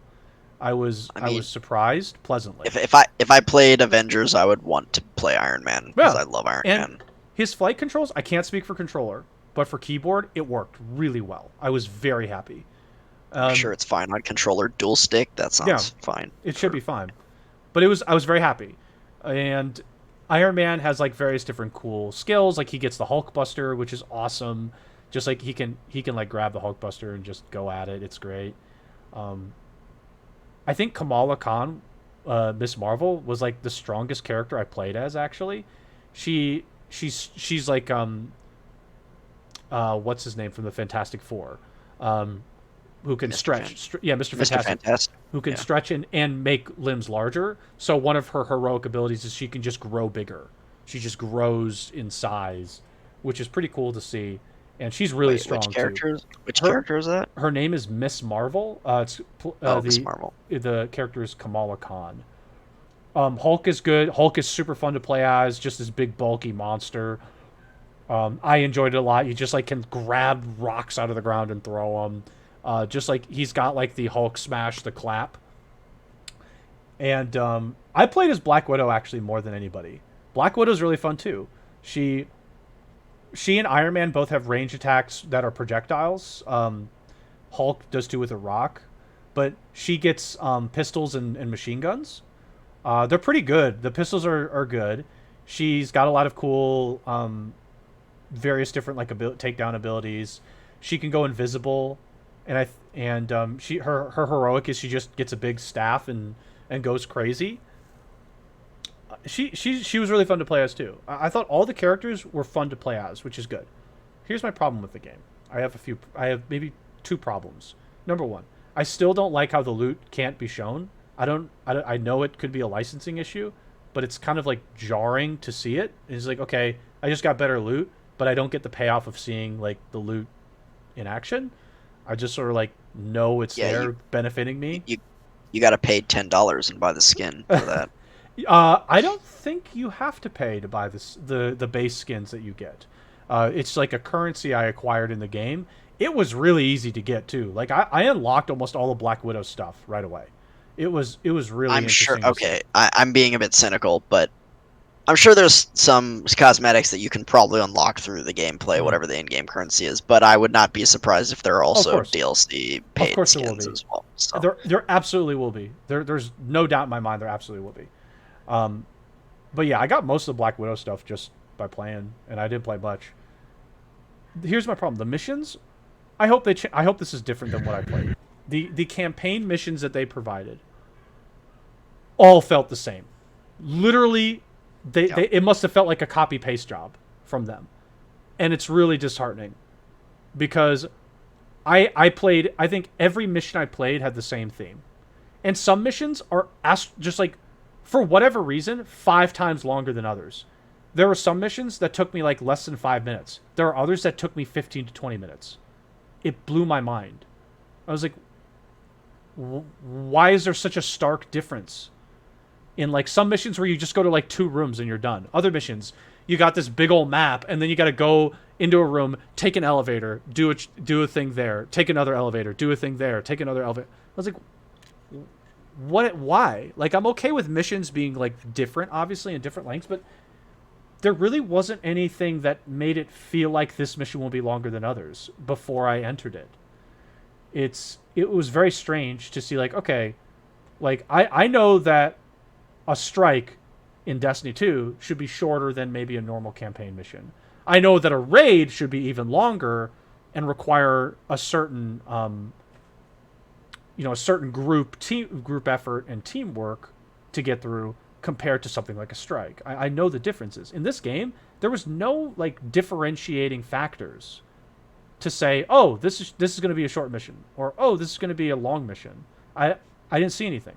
I was surprised pleasantly. If I played Avengers, I would want to play Iron Man because I love Iron Man. His flight controls, I can't speak for controller, but for keyboard, it worked really well. I was very happy. I'm sure it's fine on controller. Dual stick, that sounds fine. It should be fine. But I was very happy. And Iron Man has like various different cool skills. Like he gets the Hulk Buster, which is awesome. Just like he can like grab the Hulk Buster and just go at it. It's great. I think Kamala Khan, Miss Marvel, was like the strongest character I played as. Actually, she's like what's his name from the Fantastic Four, who can stretch. Mr. Fantastic. Who can stretch and make limbs larger. So one of her heroic abilities is she can just grow bigger. She just grows in size, which is pretty cool to see. And she's really strong too. Which character is that? Her name is Miss Marvel. Miss Marvel. The character is Kamala Khan. Hulk is good. Hulk is super fun to play as. Just this big bulky monster. I enjoyed it a lot. You just like can grab rocks out of the ground and throw them. Just like he's got like the Hulk smash, the clap. And I played as Black Widow actually more than anybody. Black Widow's really fun too. She and Iron Man both have range attacks that are projectiles. Hulk does too with a rock. But she gets pistols and machine guns. They're pretty good. The pistols are good. She's got a lot of cool various different like takedown abilities. She can go invisible. And her heroic is she just gets a big staff and goes crazy. She was really fun to play as too. I thought all the characters were fun to play as, which is good. Here's my problem with the game. I have maybe 2 problems. Number 1, I still don't like how the loot can't be shown. I know it could be a licensing issue, but it's kind of like jarring to see it. It's like, okay, I just got better loot, but I don't get the payoff of seeing like the loot in action. I just sort of like know it's there benefiting me. You got to pay $10 and buy the skin for that. I don't think you have to pay to buy the base skins that you get. It's like a currency I acquired in the game. It was really easy to get too. Like I unlocked almost all the Black Widow stuff right away. It was really I'm interesting. sure. Okay, I'm being a bit cynical, but I'm sure there's some cosmetics that you can probably unlock through the gameplay, whatever the in-game currency is. But I would not be surprised if there are also DLC paid skins as well. So. There absolutely will be. There's no doubt in my mind there absolutely will be. But yeah, I got most of the Black Widow stuff just by playing, and I didn't play much. Here's my problem: the missions. I hope I hope this is different than what I played. The campaign missions that they provided all felt the same. Literally, it must have felt like a copy paste job from them, and it's really disheartening because I played. I think every mission I played had the same theme, and some missions are just like, for whatever reason, 5 times longer than others. There were some missions that took me like less than 5 minutes. There are others that took me 15 to 20 minutes. It blew my mind. I was like, why is there such a stark difference in like some missions where you just go to like 2 rooms and you're done? Other missions, you got this big old map, and then you got to go into a room, take an elevator, do a thing there, take another elevator, do a thing there, take another elevator. I was like, what? Why? Like, I'm okay with missions being like different, obviously, in different lengths, but there really wasn't anything that made it feel like this mission will be longer than others before I entered it. It was very strange to see, like, okay, like I know that a strike in Destiny 2 should be shorter than maybe a normal campaign mission. I know that a raid should be even longer and require a certain a certain group effort and teamwork to get through compared to something like a strike. I know the differences. In this game, there was no like differentiating factors to say, oh, this is going to be a short mission, or oh, this is going to be a long mission. I didn't see anything.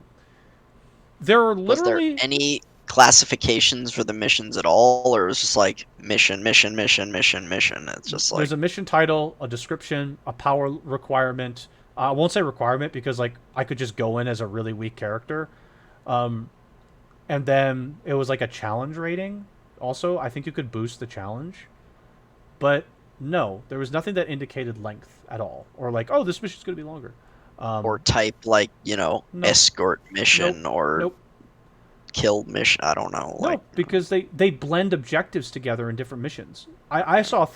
There were literally... Was there any classifications for the missions at all, or it was just like mission, mission, mission, mission, mission? It's just like... There's a mission title, a description, a power requirement. I won't say requirement because like I could just go in as a really weak character. And then it was like a challenge rating. Also, I think you could boost the challenge. But no, there was nothing that indicated length at all. Or like, oh, this mission's going to be longer. Or type, like, no. escort mission or Nope. kill mission. I don't know. No, because they blend objectives together in different missions. I saw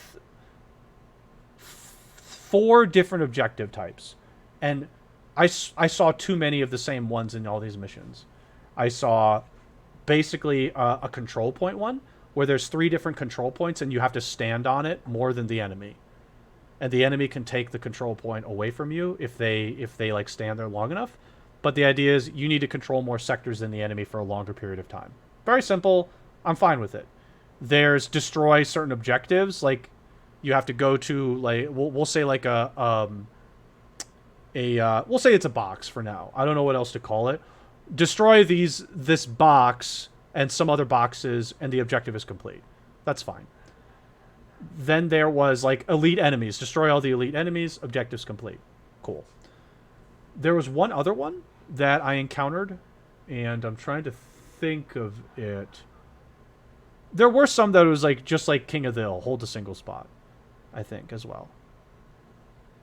4 different objective types. And I saw too many of the same ones in all these missions. I saw basically a control point one, where there's 3 different control points and you have to stand on it more than the enemy. And the enemy can take the control point away from you if they like stand there long enough. But the idea is you need to control more sectors than the enemy for a longer period of time. Very simple. I'm fine with it. There's destroy certain objectives. Like you have to go to like we'll say like we'll say it's a box for now. I don't know what else to call it. Destroy this box and some other boxes, and the objective is complete. That's fine. Then there was like elite enemies. Destroy all the elite enemies. Objectives complete. Cool. There was one other one that I encountered, and I'm trying to think of it. There were some that was like just like King of the Hill, hold a single spot, I think, as well.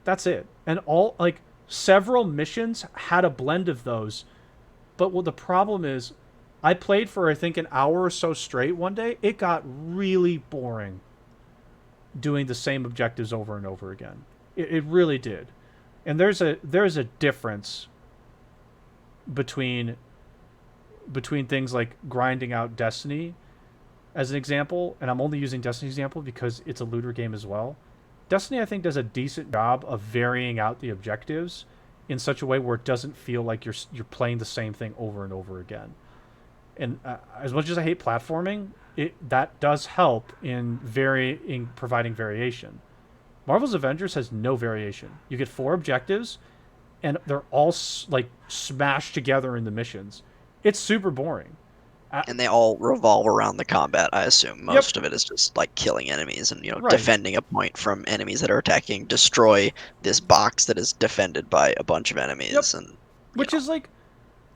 That's it. And all like several missions had a blend of those. But what the problem is, I played for I think an hour or so straight one day. It got really boring doing the same objectives over and over again. It really did. And there's a difference between things like grinding out Destiny as an example, and I'm only using Destiny example because it's a looter game as well. Destiny, I think, does a decent job of varying out the objectives in such a way where it doesn't feel like you're playing the same thing over and over again. And as much as I hate platforming, that does help in providing variation. Marvel's Avengers has no variation. You get 4 objectives, and they're all like smashed together in the missions. It's super boring. And they all revolve around the combat, I assume. Most of it is just like killing enemies and defending a point from enemies that are attacking. Destroy this box that is defended by a bunch of enemies, and which is like,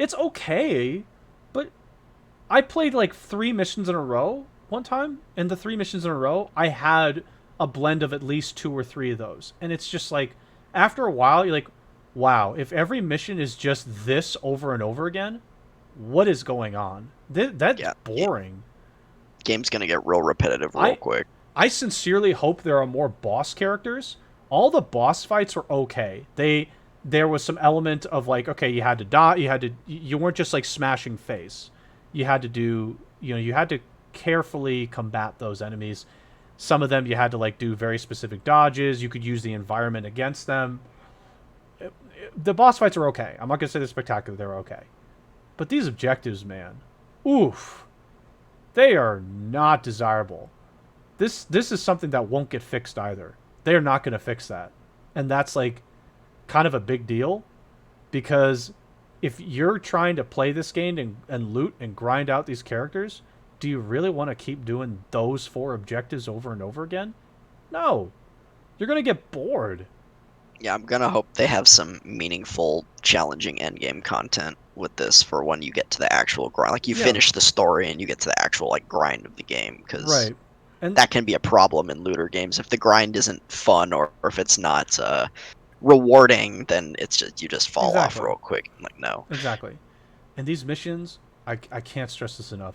it's okay, but I played like 3 missions in a row one time, and the 3 missions in a row, I had a blend of at least 2 or 3 of those, and it's just like, after a while, you're like, wow, if every mission is just this over and over again, what is going on? That's boring. Game's gonna get real repetitive real quick. I sincerely hope there are more boss characters. All the boss fights were okay. There was some element of like, okay, you had to die, you weren't just like smashing face. You had to do, you had to carefully combat those enemies. Some of them you had to like do very specific dodges. You could use the environment against them. The boss fights are okay. I'm not gonna say they're spectacular. They're okay. But these objectives, man, oof, they are not desirable. This is something that won't get fixed either. They're not going to fix that. And that's like kind of a big deal, because if you're trying to play this game and loot and grind out these characters, do you really want to keep doing those 4 objectives over and over again? No. You're going to get bored. Yeah, I'm gonna hope they have some meaningful, challenging endgame content with this for when you get to the actual grind. Like you Yeah. finish the story and you get to the actual like grind of the game, because Right. And that can be a problem in looter games if the grind isn't fun or if it's not rewarding. Then it's just you just fall off exactly. real quick. I'm like, no. Exactly. And these missions, I can't stress this enough.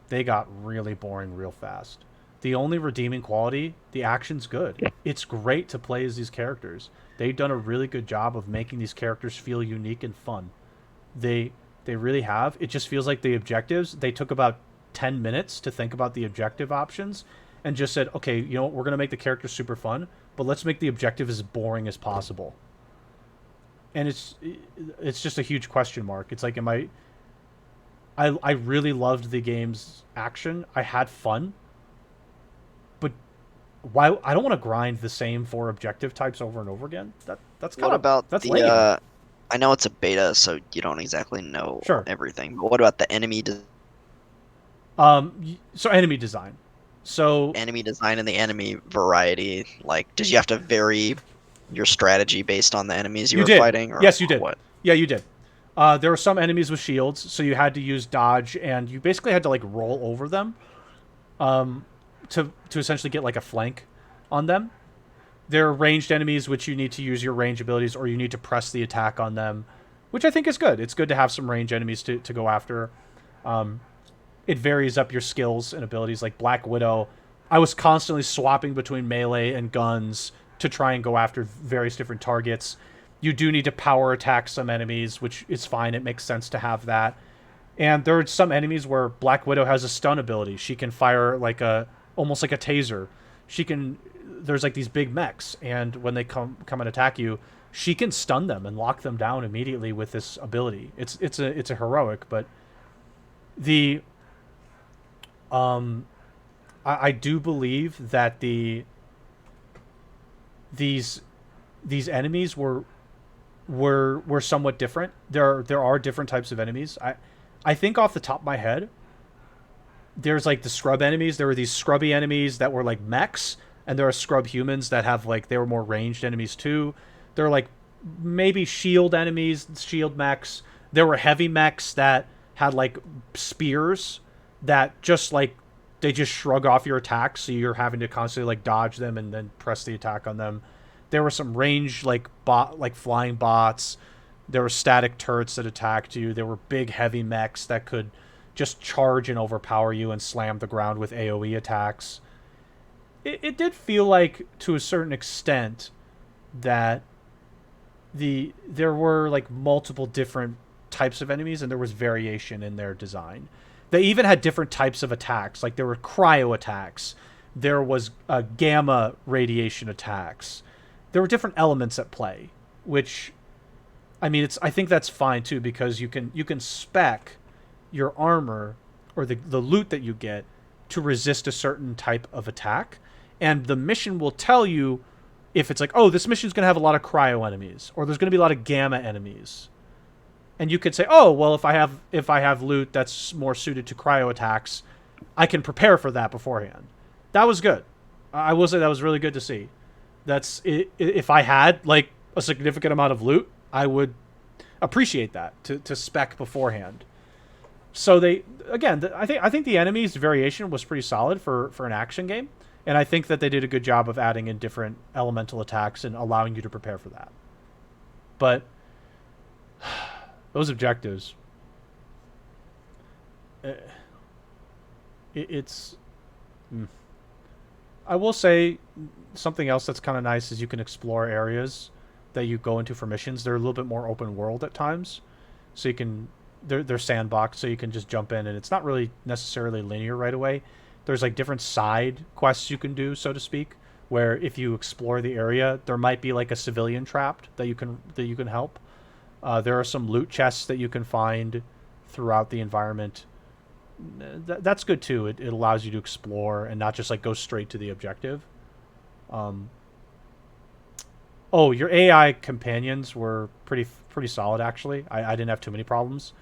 They got really boring real fast. The only redeeming quality, the action's good. It's great to play as these characters. They've done a really good job of making these characters feel unique and fun. They they really have. It just feels like the objectives, they took about 10 minutes to think about the objective options and just said, "Okay, you know what? We're going to make the characters super fun, but let's make the objective as boring as possible." And it's just a huge question mark. It's like, I really loved the game's action. I had fun, but why? I don't want to grind the same four objective types over and over again. That's kind What of about that's the lame. I know it's a beta, so you don't exactly know Sure. everything. But what about the So enemy design. So enemy design and the enemy variety? Like, did you have to vary your strategy based on the enemies you were did. fighting? Or Yes, you did. What? Yeah, you did. There were some enemies with shields, so you had to use dodge, and you basically had to like roll over them, to essentially get like a flank on them. There are ranged enemies which you need to use your range abilities, or you need to press the attack on them, which I think is good. It's good to have some range enemies to go after. It varies up your skills and abilities. Like Black Widow, I was constantly swapping between melee and guns to try and go after various different targets. You do need to power attack some enemies, which is fine. It makes sense to have that. And there are some enemies where Black Widow has a stun ability. She can fire like almost like a taser. There's like these big mechs, and when they come and attack you, she can stun them and lock them down immediately with this ability. It's a heroic, but the I do believe that these enemies were somewhat different. There are different types of enemies. I think off the top of my head, there's like the scrub enemies. There were these scrubby enemies that were like mechs, and there are scrub humans that have like, they were more ranged enemies too. There are like maybe shield enemies, shield mechs. There were heavy mechs that had like spears that just like, they just shrug off your attacks, so you're having to constantly like dodge them and then press the attack on them. There were some range like flying bots. There were static turrets that attacked you. There were big heavy mechs that could just charge and overpower you and slam the ground with AoE attacks. It did feel like, to a certain extent, that there were like multiple different types of enemies, and there was variation in their design. They even had different types of attacks. Like there were cryo attacks. There was gamma radiation attacks. There were different elements at play, which, I mean, I think that's fine too, because you can spec your armor or the loot that you get to resist a certain type of attack, and the mission will tell you if it's like, oh, this mission's going to have a lot of cryo enemies, or there's going to be a lot of gamma enemies. And you could say, oh, well, if I have loot that's more suited to cryo attacks, I can prepare for that beforehand. That was good. I will say that was really good to see. That's it. If I had like a significant amount of loot, I would appreciate that to spec beforehand. So I think the enemies variation was pretty solid for an action game, and I think that they did a good job of adding in different elemental attacks and allowing you to prepare for that. But those objectives, it's. I will say something else that's kind of nice is you can explore areas that you go into for missions. They're a little bit more open world at times, so you can they're sandboxed, so you can just jump in, and it's not really necessarily linear right away. There's like different side quests you can do, so to speak, where if you explore the area, there might be like a civilian trapped that you can help. There are some loot chests that you can find throughout the environment. That's good too. It allows you to explore and not just like go straight to the objective. Your AI companions were pretty solid actually. I didn't have too many problems.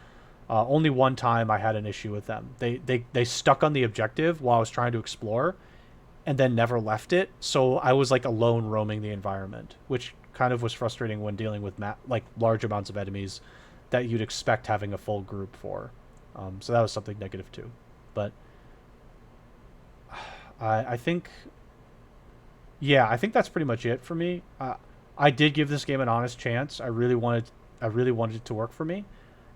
Only one time I had an issue with them. They stuck on the objective while I was trying to explore, and then never left it. So I was like alone roaming the environment, which kind of was frustrating when dealing with like large amounts of enemies that you'd expect having a full group for. So that was something negative too. But I think, yeah, I think that's pretty much it for me. I did give this game an honest chance. I really wanted it to work for me,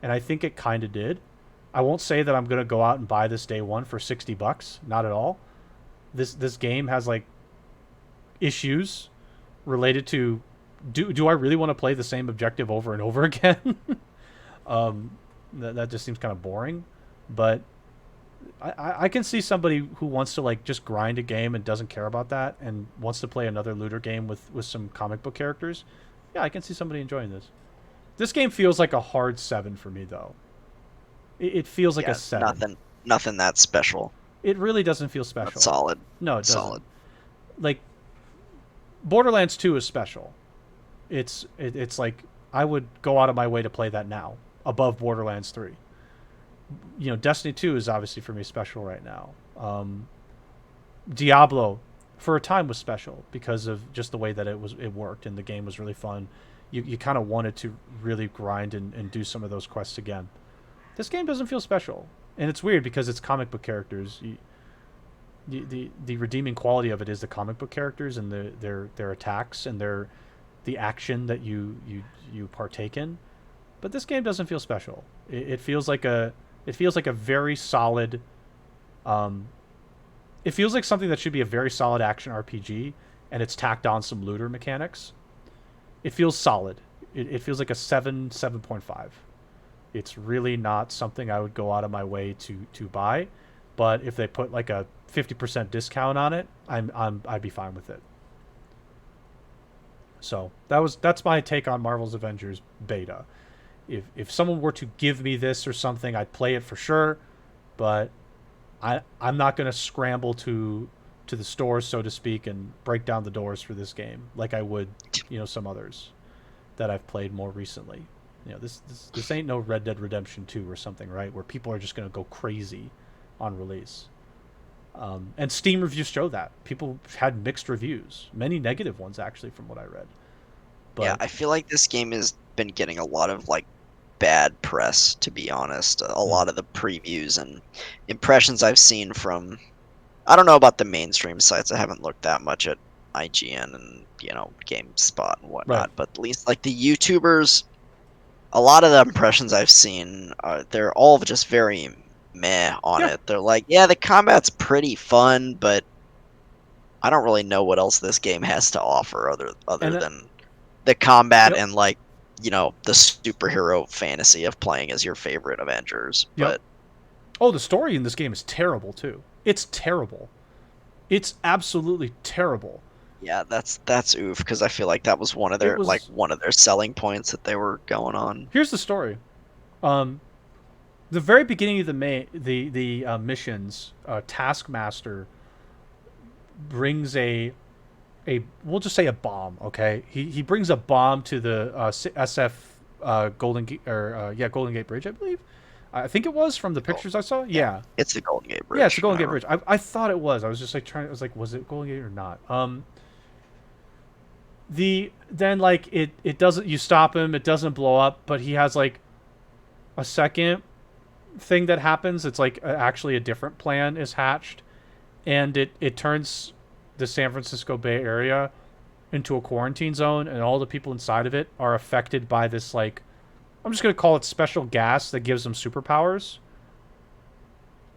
and I think it kind of did. I won't say that I'm gonna go out and buy this day one for $60. Not at all. This game has like issues related to do I really want to play the same objective over and over again? That just seems kind of boring. But I can see somebody who wants to like just grind a game and doesn't care about that and wants to play another looter game with some comic book characters. Yeah, I can see somebody enjoying this. This game feels like a hard 7 for me though. It feels like a 7. Nothing that special. It really doesn't feel special. That's solid. No, it doesn't. Solid. Like Borderlands 2 is special. It's like I would go out of my way to play that now above Borderlands 3. You know, Destiny 2 is obviously for me special right now. Diablo for a time was special because of just the way that it worked and the game was really fun. You kind of wanted to really grind and do some of those quests again. This game doesn't feel special, and it's weird because it's comic book characters. The redeeming quality of it is the comic book characters and their attacks and the action that you partake in. But this game doesn't feel special. It feels like a very solid. It feels like something that should be a very solid action RPG, and it's tacked on some looter mechanics. It feels solid. It feels like a 7.5. It's really not something I would go out of my way to buy, but if they put like a 50% discount on it, I'd be fine with it. So that's my take on Marvel's Avengers beta. If someone were to give me this or something, I'd play it for sure, but I'm not going to scramble to the stores, so to speak, and break down the doors for this game like I would, some others that I've played more recently. This ain't no Red Dead Redemption 2 or something, right? Where people are just going to go crazy on release. And Steam reviews show that. People had mixed reviews. Many negative ones, actually, from what I read. But, yeah, I feel like this game has been getting a lot of, like, bad press, to be honest. A lot of the previews and impressions I've seen from... I don't know about the mainstream sites. I haven't looked that much at IGN and, GameSpot and whatnot. Right. But at least, like, the YouTubers... A lot of the impressions I've seen, they're all just very meh on it. They're like, yeah, the combat's pretty fun, but I don't really know what else this game has to offer other than the combat and, like, the superhero fantasy of playing as your favorite Avengers. But the story in this game is terrible, too. It's terrible. It's absolutely terrible. Yeah, that's oof, because I feel like that was one of their selling points that they were going on. Here's the story. The very beginning of the missions, Taskmaster brings we'll just say a bomb, okay? He brings a bomb to the SF Golden Gate Bridge, I believe. I think it was from the pictures I saw. Yeah, it's the Golden Gate Bridge. Yeah, it's the Golden Gate Bridge. I thought it was. I was just like trying. I was like, was it Golden Gate or not? It doesn't. You stop him. It doesn't blow up, but he has like a second thing that happens. It's like actually a different plan is hatched, and it turns the San Francisco Bay Area into a quarantine zone, and all the people inside of it are affected by this, like, I'm just gonna call it special gas that gives them superpowers.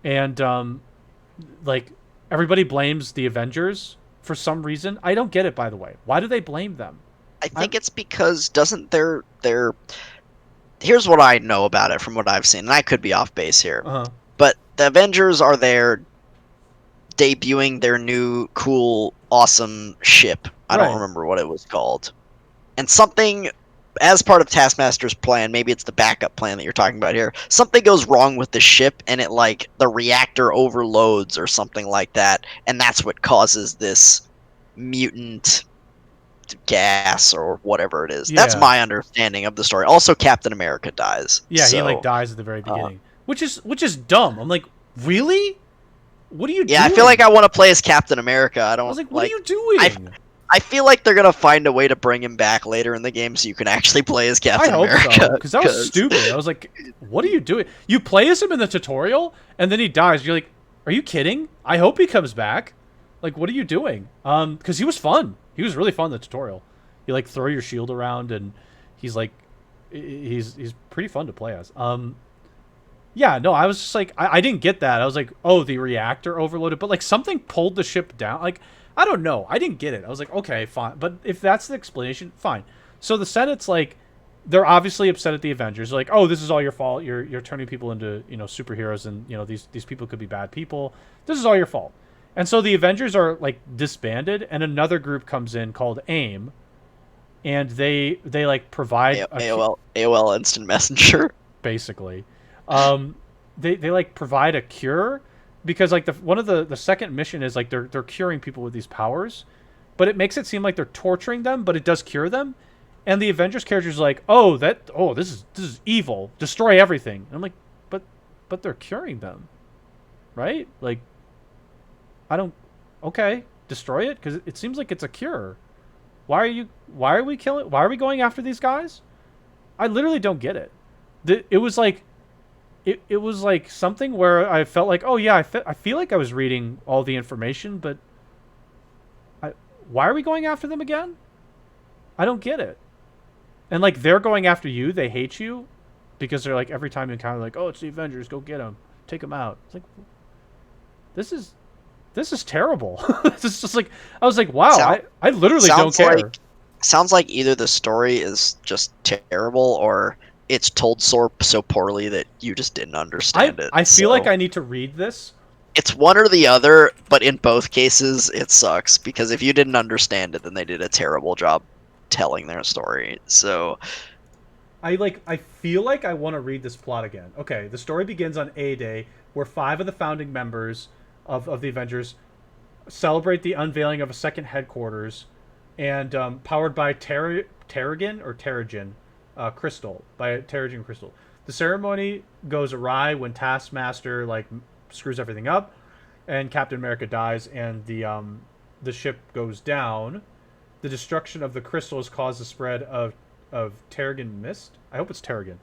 And like everybody blames the Avengers for some reason. I don't get it, by the way. Why do they blame them? I think it's because doesn't their here's what I know about it from what I've seen, and I could be off base here. But the Avengers are there debuting their new cool awesome ship. I don't remember what it was called. And something as part of Taskmaster's plan, maybe it's the backup plan that you're talking about here, something goes wrong with the ship and it, like, the reactor overloads or something like that, and that's what causes this mutant gas or whatever it is. That's my understanding of the story. Also, Captain America dies. Yeah, he like dies at the very beginning, which is dumb. I'm like, really? What are you doing? Yeah, I feel like I want to play as Captain America. I was like, what are you doing? I feel like they're gonna find a way to bring him back later in the game so you can actually play as I Captain hope America. so, because that was stupid. I was like, what are you doing? You play as him in the tutorial, and then he dies. You're like, are you kidding? I hope he comes back. Like, what are you doing? Because he was fun. He was really fun in the tutorial. You, like, throw your shield around, and he's, like, he's pretty fun to play as. Yeah, no, I was just like, I didn't get that. I was like, oh, the reactor overloaded. But, like, something pulled the ship down. Like, I don't know. I didn't get it. I was like, okay, fine. But if that's the explanation, fine. So the Senate's like, they're obviously upset at the Avengers. They're like, oh, this is all your fault. You're turning people into, superheroes, and, these people could be bad people. This is all your fault. And so the Avengers are, like, disbanded, and another group comes in called AIM, and they like, provide... AOL Instant Messenger. Basically. They like, provide a cure... Because, like, one of the second mission is, like, they're curing people with these powers, but it makes it seem like they're torturing them, but it does cure them. And the Avengers characters are like, this is evil, destroy everything. And I'm like, but they're curing them, right? Like, okay, destroy it, because it seems like it's a cure. Why are we going after these guys? I literally don't get it. It was like, It was like something where I felt like, oh yeah, I feel like I was reading all the information, but why are we going after them again? I don't get it. And, like, they're going after you. They hate you because they're like, every time you encounter, like, oh, it's the Avengers, go get them, take them out. It's like, this is terrible. It's just like, I was like, wow, I literally don't care. Sounds like either the story is just terrible or it's told so poorly that you just didn't understand it. I feel like I need to read this. It's one or the other, but in both cases, it sucks. Because if you didn't understand it, then they did a terrible job telling their story. So... I feel like I want to read this plot again. Okay, the story begins on A Day, where 5 of the founding members of the Avengers celebrate the unveiling of a second headquarters, and powered by Terrigen Crystal, by Terrigen Crystal. The ceremony goes awry when Taskmaster, like, screws everything up, and Captain America dies, and the ship goes down. The destruction of the crystals caused the spread of Terrigen mist. I hope it's Terrigen,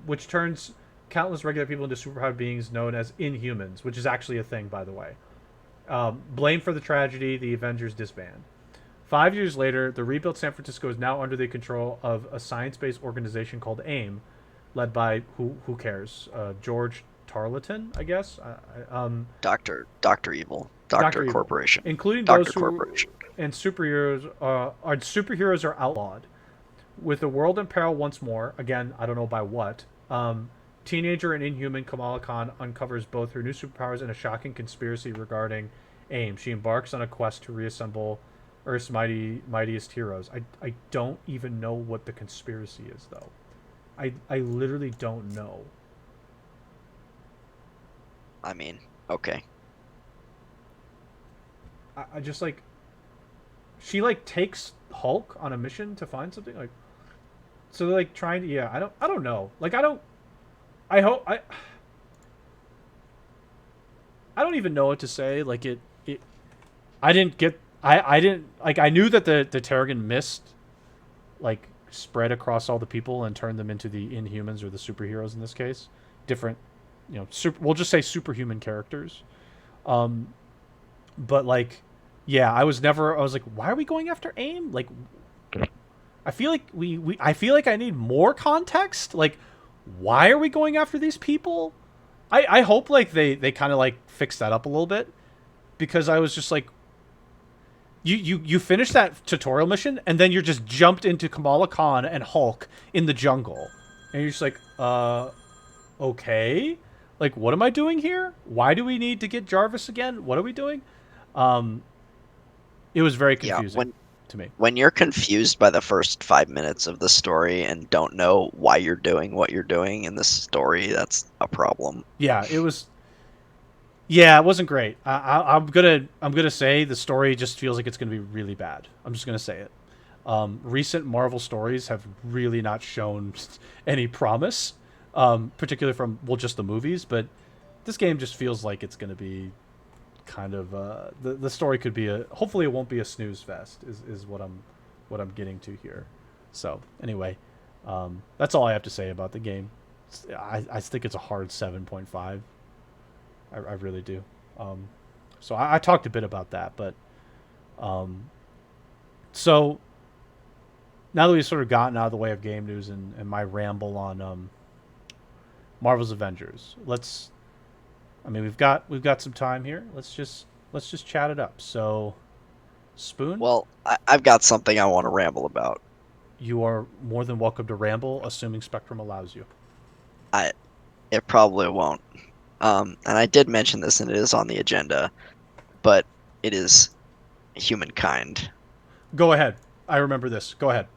which turns countless regular people into superpowered beings known as Inhumans, which is actually a thing, by the way. Blamed for the tragedy, the Avengers disband. 5 years later, the rebuilt San Francisco is now under the control of a science-based organization called AIM, led by who cares? George Tarleton, I guess. Doctor Evil, Doctor Evil. Corporation, including Doctor those who Corporation. And superheroes are outlawed. With the world in peril once more, again, I don't know by what. Teenager and Inhuman Kamala Khan uncovers both her new superpowers and a shocking conspiracy regarding AIM. She embarks on a quest to reassemble Earth's mightiest heroes. I don't even know what the conspiracy is, though. I literally don't know. I mean, okay. I just, like... She, like, takes Hulk on a mission to find something, like... So they're, like, trying to... Yeah, I don't know. Like, I don't even know what to say. Like, I didn't get... I didn't... Like, I knew that the Terrigen mist, like, spread across all the people and turned them into the Inhumans, or the superheroes in this case. Different, we'll just say superhuman characters. But, like, yeah, I was like, why are we going after AIM? Like, I feel like I feel like I need more context. Like, why are we going after these people? I hope, like, they kind of, like, fix that up a little bit, because I was just like, you finished that tutorial mission, and then you're just jumped into Kamala Khan and Hulk in the jungle, and you're just like, okay, like, what am I doing here? Why do we need to get Jarvis again? What are we doing? It was very confusing to me. When you're confused by the first 5 minutes of the story and don't know why you're doing what you're doing in this story, that's a problem. Yeah, it was. Yeah, it wasn't great. I'm gonna say the story just feels like it's gonna be really bad. I'm just gonna say it. Recent Marvel stories have really not shown any promise, particularly from just the movies. But this game just feels like it's gonna be kind of the story could be a. Hopefully, it won't be a snooze fest. Is what I'm getting to here. So anyway, that's all I have to say about the game. I think it's a hard 7.5. I really do. So I talked a bit about that, but so now that we've sort of gotten out of the way of game news and my ramble on Marvel's Avengers, we've got some time here. Let's just chat it up. So, Spoon, Well, I've got something I want to ramble about. you are more than welcome to ramble, assuming Spectrum allows you. It probably won't. And I did mention this, and it is on the agenda, but it is Humankind. Go ahead. I remember this. Go ahead.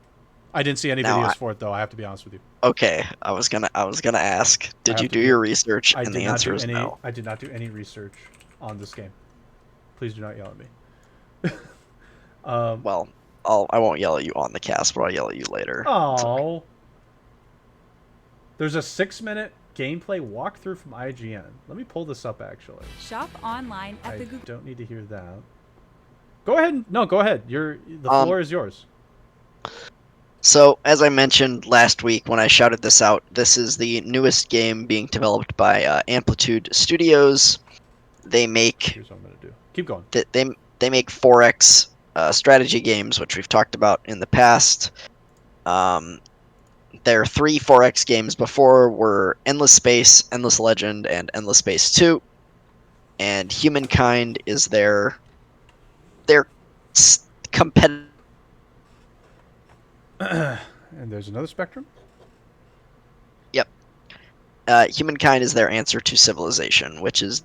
I didn't see any Now, videos for it though. I have to be honest with you. Okay, I was gonna ask, did have you to do be- your research? I And did the not answer do is any. no. I did not do any research on this game. Please do not yell at me. Well, I won't yell at you on the cast, but I'll yell at you later. Oh. There's a 6-minute gameplay walkthrough from IGN. Let me pull this up actually. Shop online at I the Google. don't need to hear that. Go ahead. No, go ahead. The floor is yours. So, as I mentioned last week when I shouted this out, this is the newest game being developed by Amplitude Studios. They make Here's what I'm gonna do. Keep going. they make 4X strategy games, which we've talked about in the past. Their 3 4X games before were Endless Space, Endless Legend, and Endless Space 2. And Humankind is their competitive. And there's another Spectrum. Yep. Humankind is their answer to Civilization, which is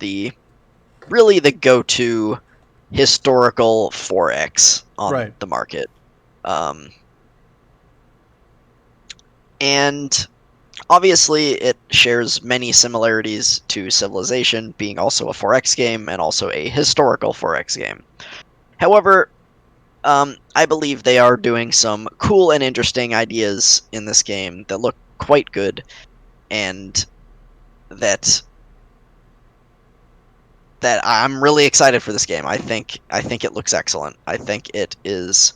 really the go-to historical 4X on the market. And obviously it shares many similarities to Civilization, being also a 4X game and also a historical 4X game. However, I believe they are doing some cool and interesting ideas in this game that look quite good, and that I'm really excited for this game. I think it looks excellent. I think it is,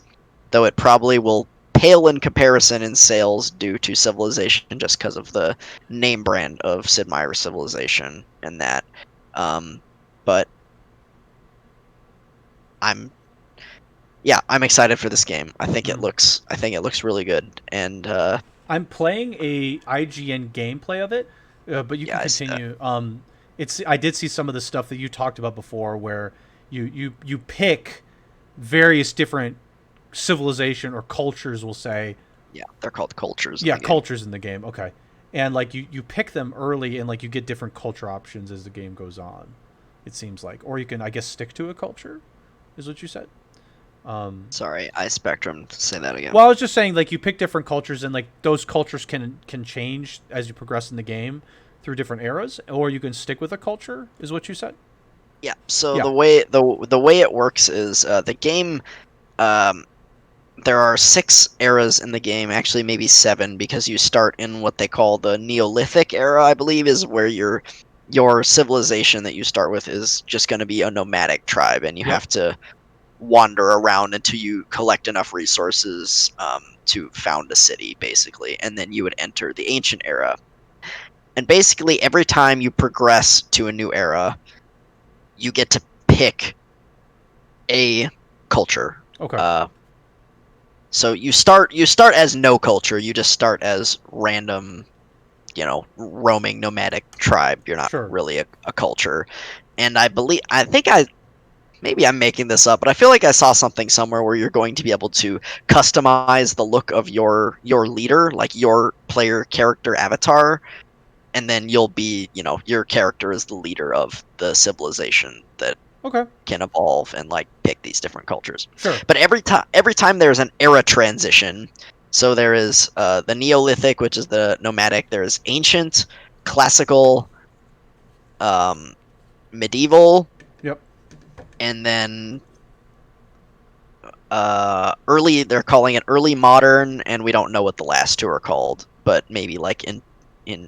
though it probably will pale in comparison in sales due to Civilization just because of the name brand of Sid Meier's Civilization and that. But I'm excited for this game. I think it looks really good, and I'm playing a IGN gameplay of it, but you can continue. I did see some of the stuff that you talked about before, where you pick various different civilization or cultures, we'll say. Yeah, they're called cultures. Yeah, cultures in the game. Okay, and like you pick them early, and like you get different culture options as the game goes on. It seems like, or you can, I guess, stick to a culture, is what you said. Sorry, Spectrum. Say that again. Well, I was just saying, like, you pick different cultures, and like those cultures can change as you progress in the game through different eras, or you can stick with a culture, is what you said. Yeah. So the way it works is the game. There are 6 eras in the game, actually maybe 7, because you start in what they call the Neolithic era, I believe, is where your civilization that you start with is just going to be a nomadic tribe, and you have to wander around until you collect enough resources to found a city, basically, and then you would enter the Ancient Era. And basically, every time you progress to a new era, you get to pick a culture. Okay. So you start as no culture. You just start as random, roaming nomadic tribe. You're not really a culture. And maybe I'm making this up, but I feel like I saw something somewhere where you're going to be able to customize the look of your leader, like your player character avatar, and then you'll be, your character is the leader of the civilization that can evolve and like pick these different cultures. Sure. But every time there's an era transition, so there is the Neolithic, which is the nomadic. There is ancient, classical, medieval. Yep. And then early, they're calling it early modern, and we don't know what the last 2 are called, but maybe like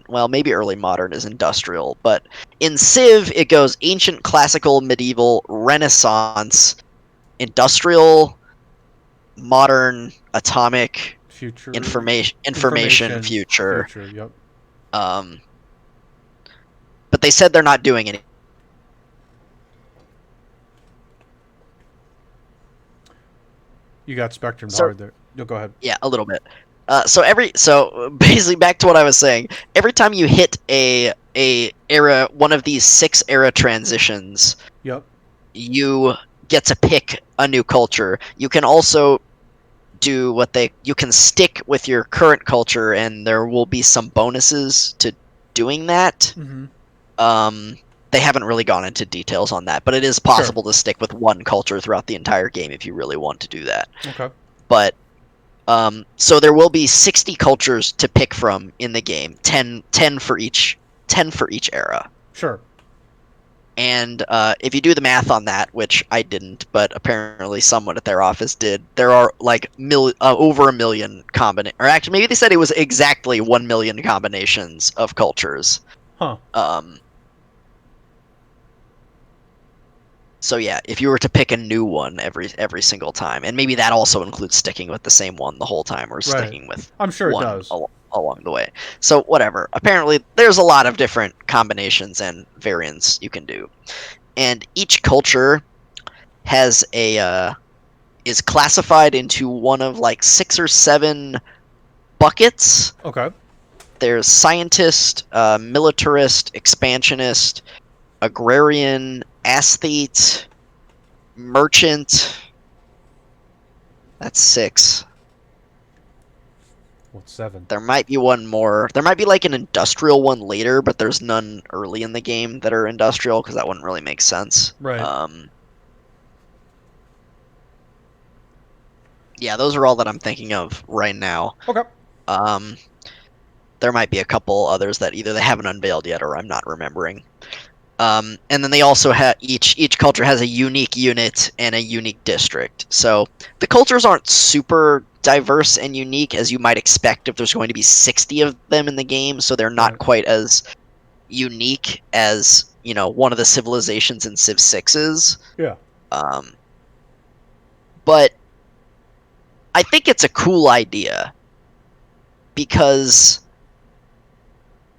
well, maybe early modern is industrial, but in Civ it goes ancient, classical, medieval, Renaissance, industrial, modern, atomic, Future. information, future. Future. Yep. But they said they're not doing any. You got Spectrum So- hard there. No, go ahead. Yeah, a little bit. So basically back to what I was saying. Every time you hit a era, one of these 6 era transitions, Yep. you get to pick a new culture. You can also do you can stick with your current culture, and there will be some bonuses to doing that. Mm-hmm. They haven't really gone into details on that, but it is possible to stick with one culture throughout the entire game if you really want to do that. Okay. But so there will be 60 cultures to pick from in the game, 10 for each era. Sure. And if you do the math on that, which I didn't, but apparently someone at their office did, there are like over a million or actually maybe they said it was exactly 1 million combinations of cultures. Huh. So yeah, if you were to pick a new one every single time, and maybe that also includes sticking with the same one the whole time, or sticking with I'm sure it one does. along the way. So whatever. Apparently, there's a lot of different combinations and variants you can do, and each culture has is classified into one of like 6 or 7 buckets. Okay. There's scientist, militarist, expansionist, agrarian, aesthete, merchant. That's 6. What's 7? There might be one more. There might be like an industrial one later, but there's none early in the game that are industrial because that wouldn't really make sense. Right. Yeah, those are all that I'm thinking of right now. Okay. There might be a couple others that either they haven't unveiled yet or I'm not remembering. And then they also have each culture has a unique unit and a unique district. So the cultures aren't super diverse and unique as you might expect if there's going to be 60 of them in the game. So they're not quite as unique as one of the civilizations in Civ 6 is. Yeah. But I think it's a cool idea because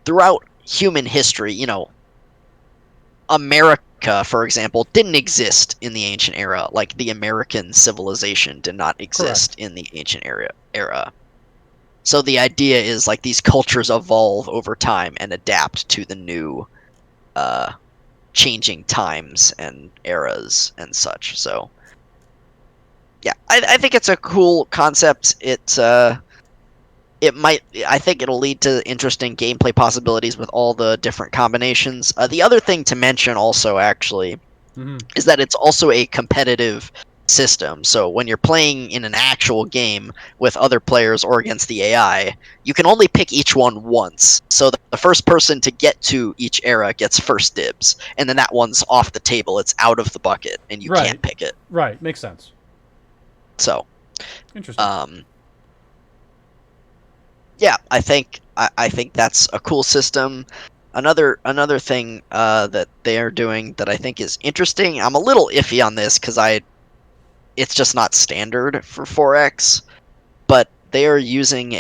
throughout human history, America, for example, didn't exist in the ancient era. Like the American civilization did not exist in the ancient era. So the idea is like these cultures evolve over time and adapt to the new changing times and eras and such. So yeah, I think it's a cool concept. I think it'll lead to interesting gameplay possibilities with all the different combinations. The other thing to mention also, actually, is that it's also a competitive system. So when you're playing in an actual game with other players or against the AI, you can only pick each one once. So the first person to get to each era gets first dibs, and then that one's off the table. It's out of the bucket, and you can't pick it. Right, makes sense. So, interesting. Yeah, I think that's a cool system. Another thing that they are doing that I think is interesting. I'm a little iffy on this because it's just not standard for 4X, but they are using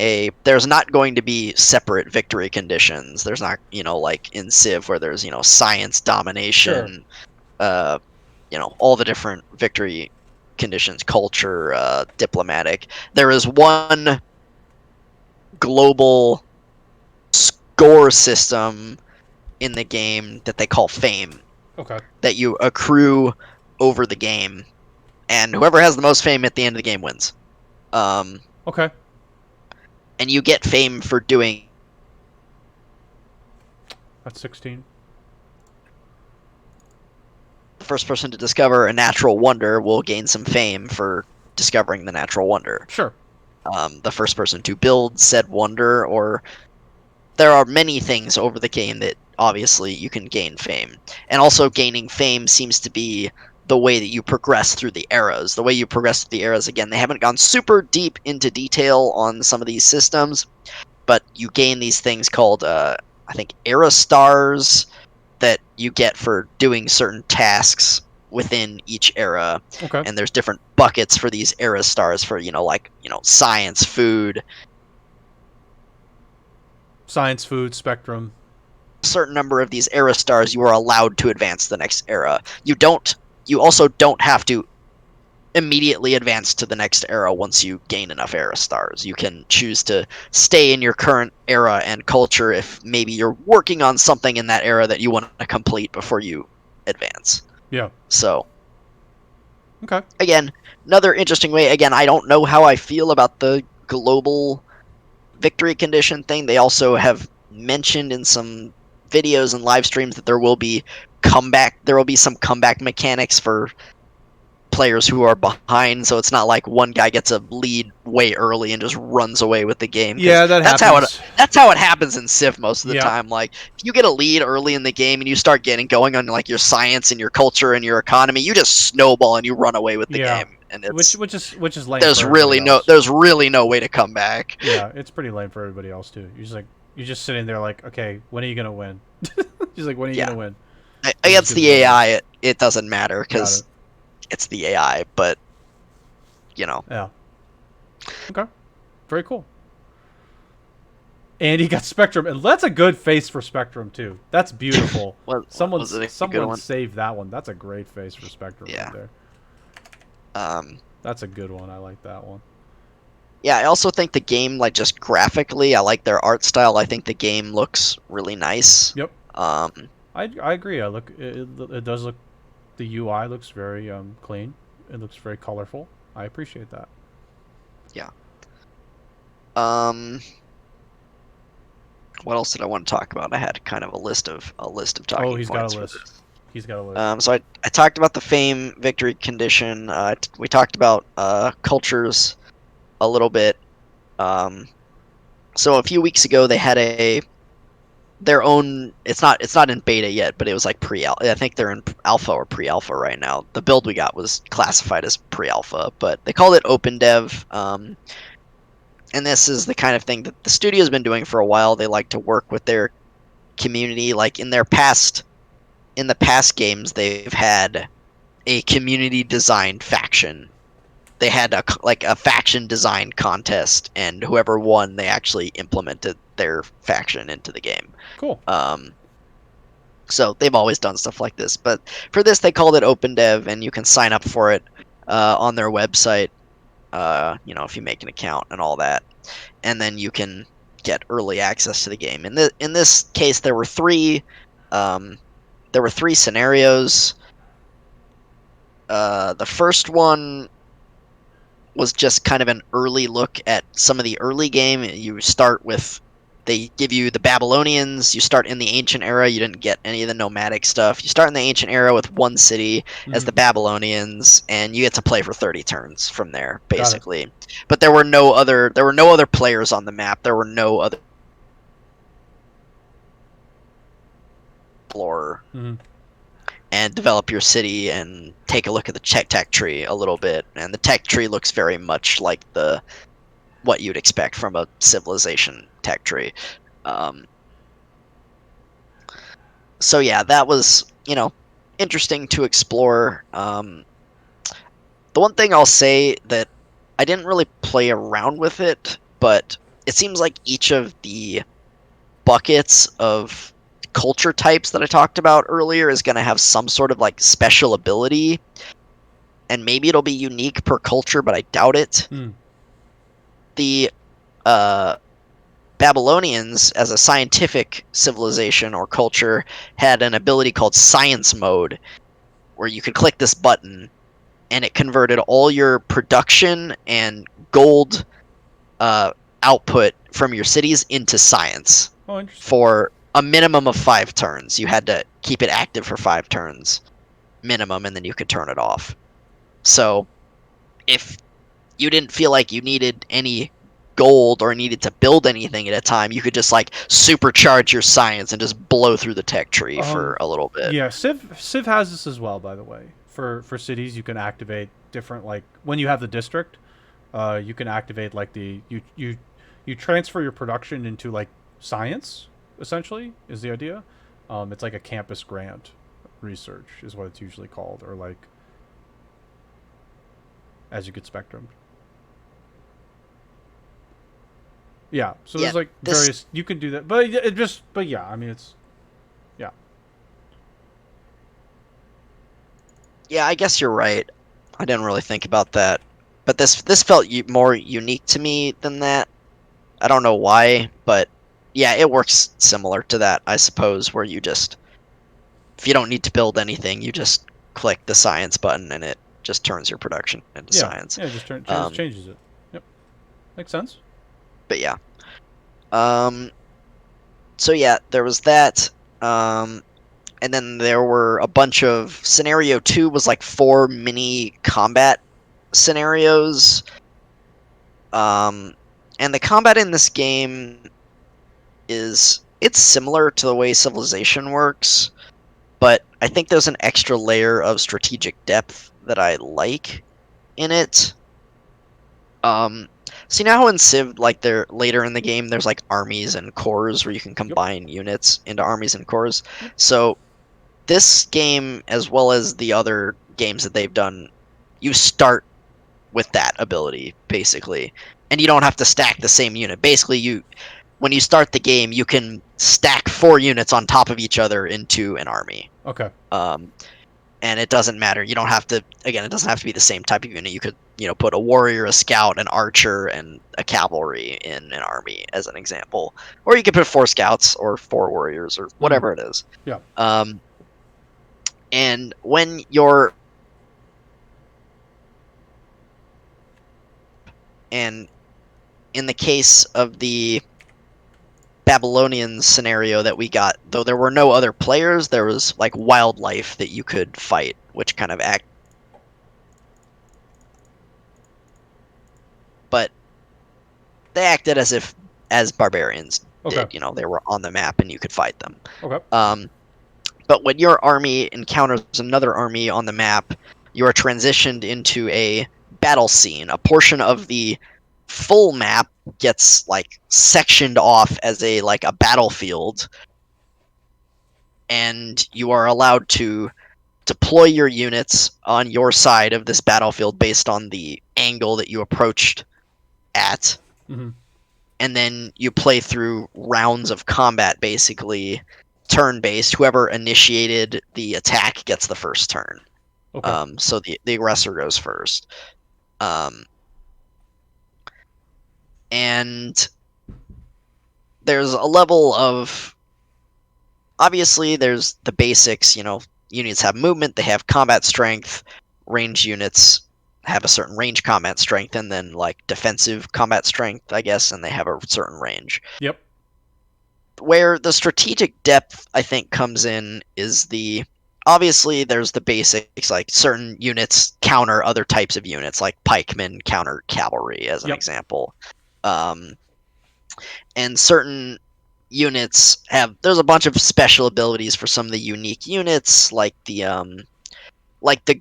there's not going to be separate victory conditions. There's not, like in Civ where there's, science, domination, all the different victory conditions, culture, diplomatic. There is one global score system in the game that they call fame. Okay. That you accrue over the game, and whoever has the most fame at the end of the game wins. Okay. And you get fame for doing. That's 16. The first person to discover a natural wonder will gain some fame for discovering the natural wonder. Sure. The first person to build said wonder, or there are many things over the game that obviously you can gain fame. And also gaining fame seems to be the way that you progress through the eras. The way you progress through the eras, again, they haven't gone super deep into detail on some of these systems, but you gain these things called, I think, era stars that you get for doing certain tasks within each era. Okay. And there's different buckets for these era stars for, science, food. Science, food, spectrum. Certain number of these era stars, you are allowed to advance to the next era. You also don't have to immediately advance to the next era once you gain enough era stars. You can choose to stay in your current era and culture if maybe you're working on something in that era that you want to complete before you advance. Yeah. So, okay. Again, another interesting way. Again, I don't know how I feel about the global victory condition thing. They also have mentioned in some videos and live streams that there will be some comeback mechanics for players who are behind, so it's not like one guy gets a lead way early and just runs away with the game. Yeah, that's happens. That's how it happens in Civ most of the Yeah. time. Like, if you get a lead early in the game and you start getting going on like your science and your culture and your economy, you just snowball and you run away with the Yeah. game. And it's which is lame. there's for really everybody else. there's really no way to come back. Yeah, it's pretty lame for everybody else too. You're just sitting there like, okay, when are you gonna win? Just like, when are you gonna win? Against the AI, it doesn't matter Got because it. it's the AI, but Yeah. Okay. Very cool. And he got Spectrum, and that's a good face for Spectrum too. That's beautiful. Was it a good Someone one? saved that one. That's a great face for Spectrum Yeah. right there. That's a good one. I like that one. Yeah, I also think the game, like, just graphically, I like their art style. I think the game looks really nice. Yep. I agree. It does look. The UI looks very clean. It looks very colorful. I appreciate that. Yeah. What else did I want to talk about? I had kind of a list of talking He's points got a for list. this. He's got a list. So I talked about the fame victory condition. We talked about cultures a little bit. So a few weeks ago they had their own. It's not in beta yet, but it was like pre-alpha. I think they're in alpha or pre-alpha right now. The build we got was classified as pre-alpha, but they called it open dev. And this is the kind of thing that the studio's been doing for a while. They like to work with their community. Like in the past games, they've had a community designed faction. They had a faction design contest, and whoever won, they actually implemented their faction into the game. Cool. So they've always done stuff like this, but for this they called it open dev, and you can sign up for it on their website. If you make an account and all that, and then you can get early access to the game. In this case, there were three scenarios. The first one was just kind of an early look at some of the early game. They give you the Babylonians. You start in the ancient era. You didn't get any of the nomadic stuff. You start in the ancient era with one city as the Babylonians, and you get to play for 30 turns from there, basically. But there were no other players on the map. There were no other explorer. And develop your city and take a look at the tech tree a little bit. And the tech tree looks very much like what you'd expect from a civilization tech tree. So yeah, that was, interesting to explore. The one thing I'll say that I didn't really play around with it, but it seems like each of the buckets of culture types that I talked about earlier is going to have some sort of like special ability, and maybe it'll be unique per culture, but I doubt it. The Babylonians, as a scientific civilization or culture, had an ability called science mode, where you could click this button and it converted all your production and gold output from your cities into science. Oh, interesting. For a minimum of 5 turns. You had to keep it active for 5 turns minimum, and then you could turn it off. So if you didn't feel like you needed any gold or needed to build anything at a time, you could just like supercharge your science and just blow through the tech tree for a little bit. Yeah, Civ has this as well, by the way. For cities, you can activate different, like when you have the district, you can activate like you you transfer your production into like science, essentially, is the idea. It's like a campus grant research is what it's usually called, or like as you get spectrum. Yeah, so Yeah, there's like this- various you can do that, but yeah, I mean it's yeah. Yeah, I guess you're right. I didn't really think about that, but this felt more unique to me than that. I don't know why, but yeah, it works similar to that, I suppose, where you just if you don't need to build anything, you just click the science button and it just turns your production into Yeah. science. Yeah, just Um, changes it. Yep. Makes sense. But yeah. So yeah, there was that. And then there were a bunch of scenario 2 was like 4 mini combat scenarios. And the combat in this game it's similar to the way Civilization works, but I think there's an extra layer of strategic depth that I like in it. See now how in Civ, like there later in the game, there's like armies and corps where you can combine units into armies and corps. So this game, as well as the other games that they've done, you start with that ability basically, and you don't have to stack the same unit. Basically, when you start the game, you can stack 4 units on top of each other into an army. Okay. And it doesn't matter. You don't have to. Again, it doesn't have to be the same type of unit. You could, put a warrior, a scout, an archer, and a cavalry in an army, as an example. Or you could put 4 scouts or 4 warriors or whatever it is. Yeah. And when you're and in the case of the Babylonian scenario that we got, though there were no other players, there was like wildlife that you could fight, which kind of but they acted as barbarians did. Okay. They were on the map and you could fight them. Okay. But when your army encounters another army on the map, you are transitioned into a battle scene. A portion of the full map gets like sectioned off as a battlefield, and you are allowed to deploy your units on your side of this battlefield based on the angle that you approached at. Mm-hmm. And then you play through rounds of combat, basically turn-based. Whoever initiated the attack gets the first turn. Okay. So the aggressor goes first. And there's a level of... Obviously, there's the basics, units have movement, they have combat strength, range units have a certain range combat strength, and then, defensive combat strength, I guess, and they have a certain range. Yep. Where the strategic depth, I think, comes in is obviously, there's the basics, like certain units counter other types of units, like pikemen counter cavalry, as an example. And certain units there's a bunch of special abilities for some of the unique units, like the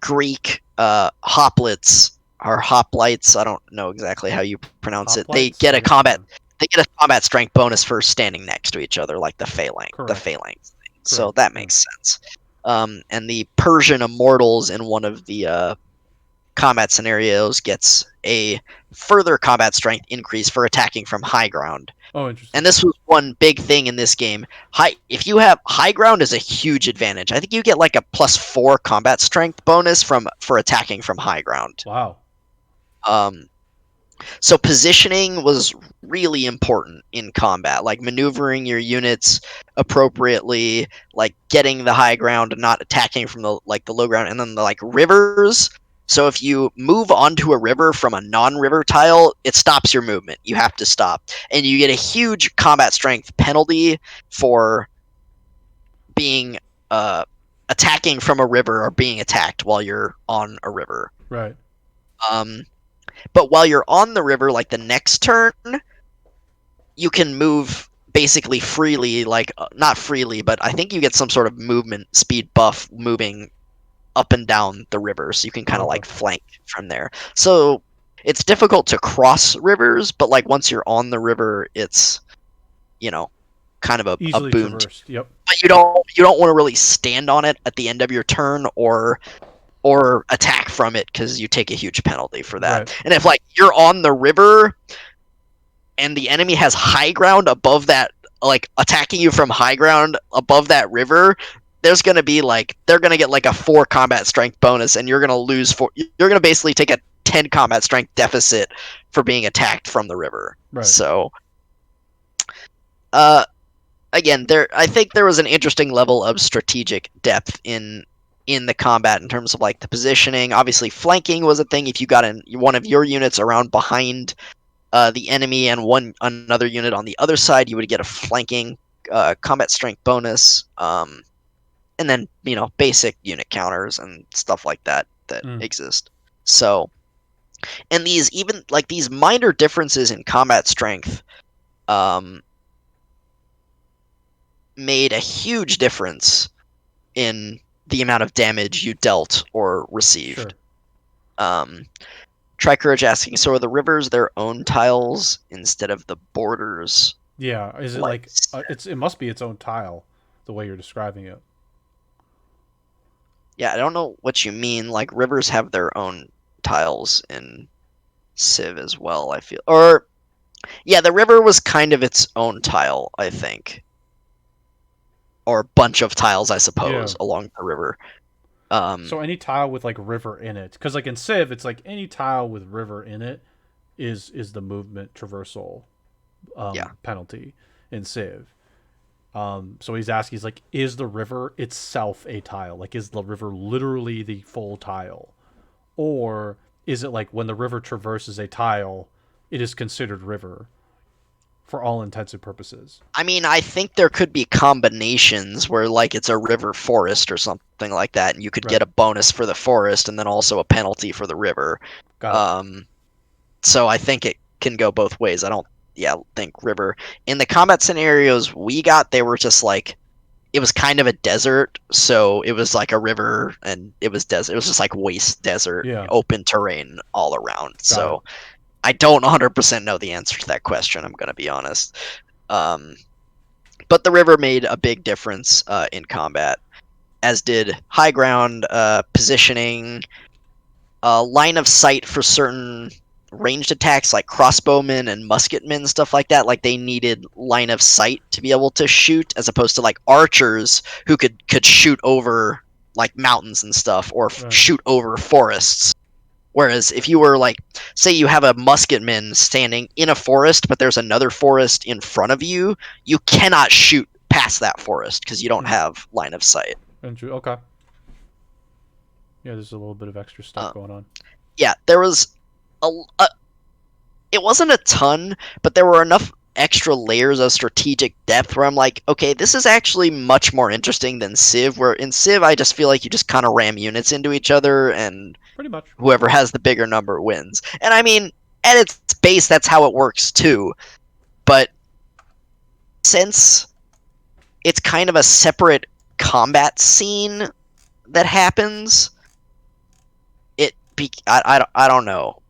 Greek hoplites or hoplites. I don't know exactly how you pronounce it. They Hoplites? get I a don't combat know. they get a combat strength bonus for standing next to each other, like the phalanx. Correct. The phalanx thing. So Correct, that yeah. makes sense. And the Persian immortals in one of the combat scenarios gets a further combat strength increase for attacking from high ground. Oh, interesting. And this was one big thing in this game. If you have high ground, is a huge advantage. I think you get like a +4 combat strength bonus for attacking from high ground. Wow. So positioning was really important in combat, like maneuvering your units appropriately, like getting the high ground and not attacking from the low ground, and then the rivers. So if you move onto a river from a non-river tile, it stops your movement. You have to stop. And you get a huge combat strength penalty for being attacking from a river or being attacked while you're on a river. Right. But while you're on the river, the next turn, you can move basically freely, not freely, but I think you get some sort of movement speed buff moving up and down the river, so you can kind of Okay. flank from there. So it's difficult to cross rivers, but like once you're on the river, it's kind of a Easily boon. traversed. Yep. But you don't want to really stand on it at the end of your turn or attack from it because you take a huge penalty for that. Right. And if like you're on the river and the enemy has high ground above that, like attacking you from high ground above that river, there's gonna be like they're gonna get like a 4 combat strength bonus, and you're gonna lose 4. You're gonna basically take a 10 combat strength deficit for being attacked from the river. Right. So, again, I think there was an interesting level of strategic depth in the combat in terms of like the positioning. Obviously, flanking was a thing. If you got one of your units around behind the enemy and another unit on the other side, you would get a flanking combat strength bonus. And then basic unit counters and stuff like that exist. So, and these minor differences in combat strength made a huge difference in the amount of damage you dealt or received. Sure. Tricourage asking, so are the rivers their own tiles instead of the borders? Yeah. Is it like it must be its own tile, the way you're describing it. Yeah, I don't know what you mean. Like rivers have their own tiles in Civ as well, I feel. Or yeah, the river was kind of its own tile, I think. Or bunch of tiles, I suppose, along the river. So any tile with like river in it, because like in Civ, it's like any tile with river in it is the movement traversal penalty in Civ. So he's asking, he's like, is the river itself a tile? Like, is the river literally the full tile, or is it like when the river traverses a tile, it is considered river? For all intents and purposes. I mean, I think there could be combinations where, like, it's a river forest or something like that, and you could get a bonus for the forest and then also a penalty for the river. Got it. So I think it can go both ways. I don't, think river. In the combat scenarios we got, they were just like, it was kind of a desert, so it was like a river, and it was desert. It was just like waste desert, open terrain all around. So I don't 100% know the answer to that question, I'm going to be honest. But the river made a big difference in combat, as did high ground, positioning, line of sight for certain ranged attacks like crossbowmen and musketmen, stuff like that. Like they needed line of sight to be able to shoot, as opposed to like archers who could shoot over like mountains and stuff, or shoot over forests. Whereas if you were like, say you have a musketman standing in a forest, but there's another forest in front of you, you cannot shoot past that forest because you don't have line of sight. Okay. Yeah, there's a little bit of extra stuff going on. Yeah, there was it wasn't a ton, but there were enough extra layers of strategic depth where I'm like, okay, this is actually much more interesting than Civ, where in Civ I just feel like you just kind of ram units into each other and pretty much whoever has the bigger number wins. And I mean, at its base, that's how it works too. But since it's kind of a separate combat scene that happens, I don't know.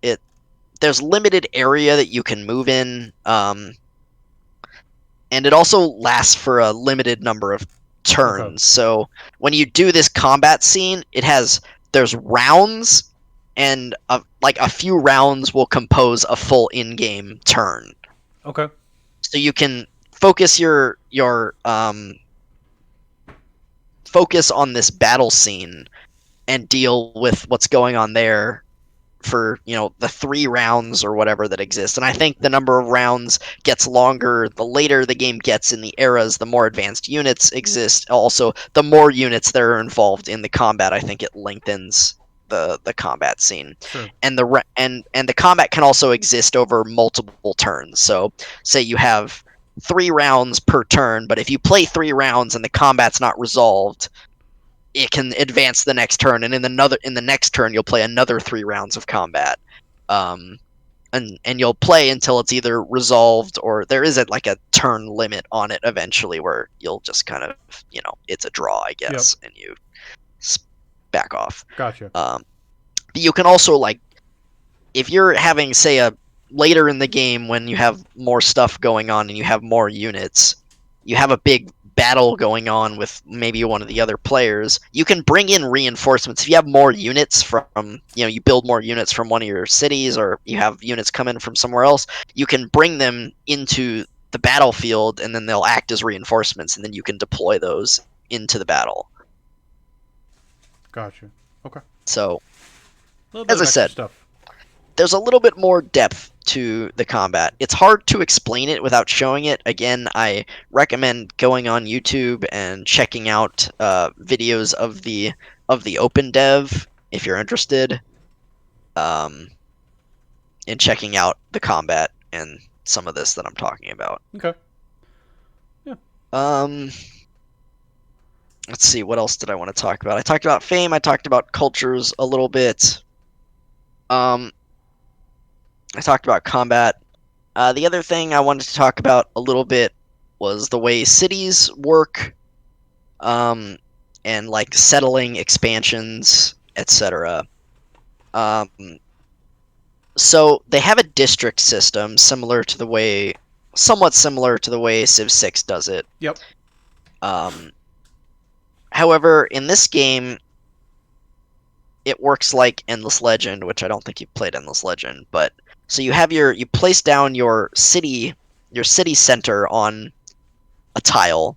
There's limited area that you can move in, and it also lasts for a limited number of turns. Okay. So when you do this combat scene, there's rounds, and like a few rounds will compose a full in-game turn. Okay. So you can focus your focus on this battle scene and deal with what's going on there for the 3 rounds or whatever that exists. And I think the number of rounds gets longer the later the game gets in the eras, the more advanced units exist. Also, the more units that are involved in the combat, I think it lengthens the combat scene. Sure. And the combat can also exist over multiple turns. So say you have 3 rounds per turn, but if you play 3 rounds and the combat's not resolved, it can advance the next turn, and in the next turn you'll play another 3 rounds of combat, and you'll play until it's either resolved, or there is like a turn limit on it eventually where you'll just kind of it's a draw, I guess. Yep. And you back off. Gotcha. But you can also, like, if you're having, say, a later in the game when you have more stuff going on and you have more units, you have a big battle going on with maybe one of the other players, you can bring in reinforcements. If you have more units from, you build more units from one of your cities, or you have units come in from somewhere else, you can bring them into the battlefield, and then they'll act as reinforcements, and then you can deploy those into the battle. Gotcha. Okay. So, A little bit as of I extra said, stuff. there's a little bit more depth to the combat. It's hard to explain it without showing it. Again, I recommend going on YouTube and checking out videos of the open dev if you're interested, in checking out the combat and some of this that I'm talking about. Okay. Let's see, what else did I want to talk about? I talked about fame. I talked about cultures a little bit. I talked about combat. The other thing I wanted to talk about a little bit was the way cities work, and like settling expansions, etc. So they have a district system somewhat similar to the way Civ 6 does it. Yep. However, in this game, it works like Endless Legend, which I don't think you've played Endless Legend, but so you place down your city center on a tile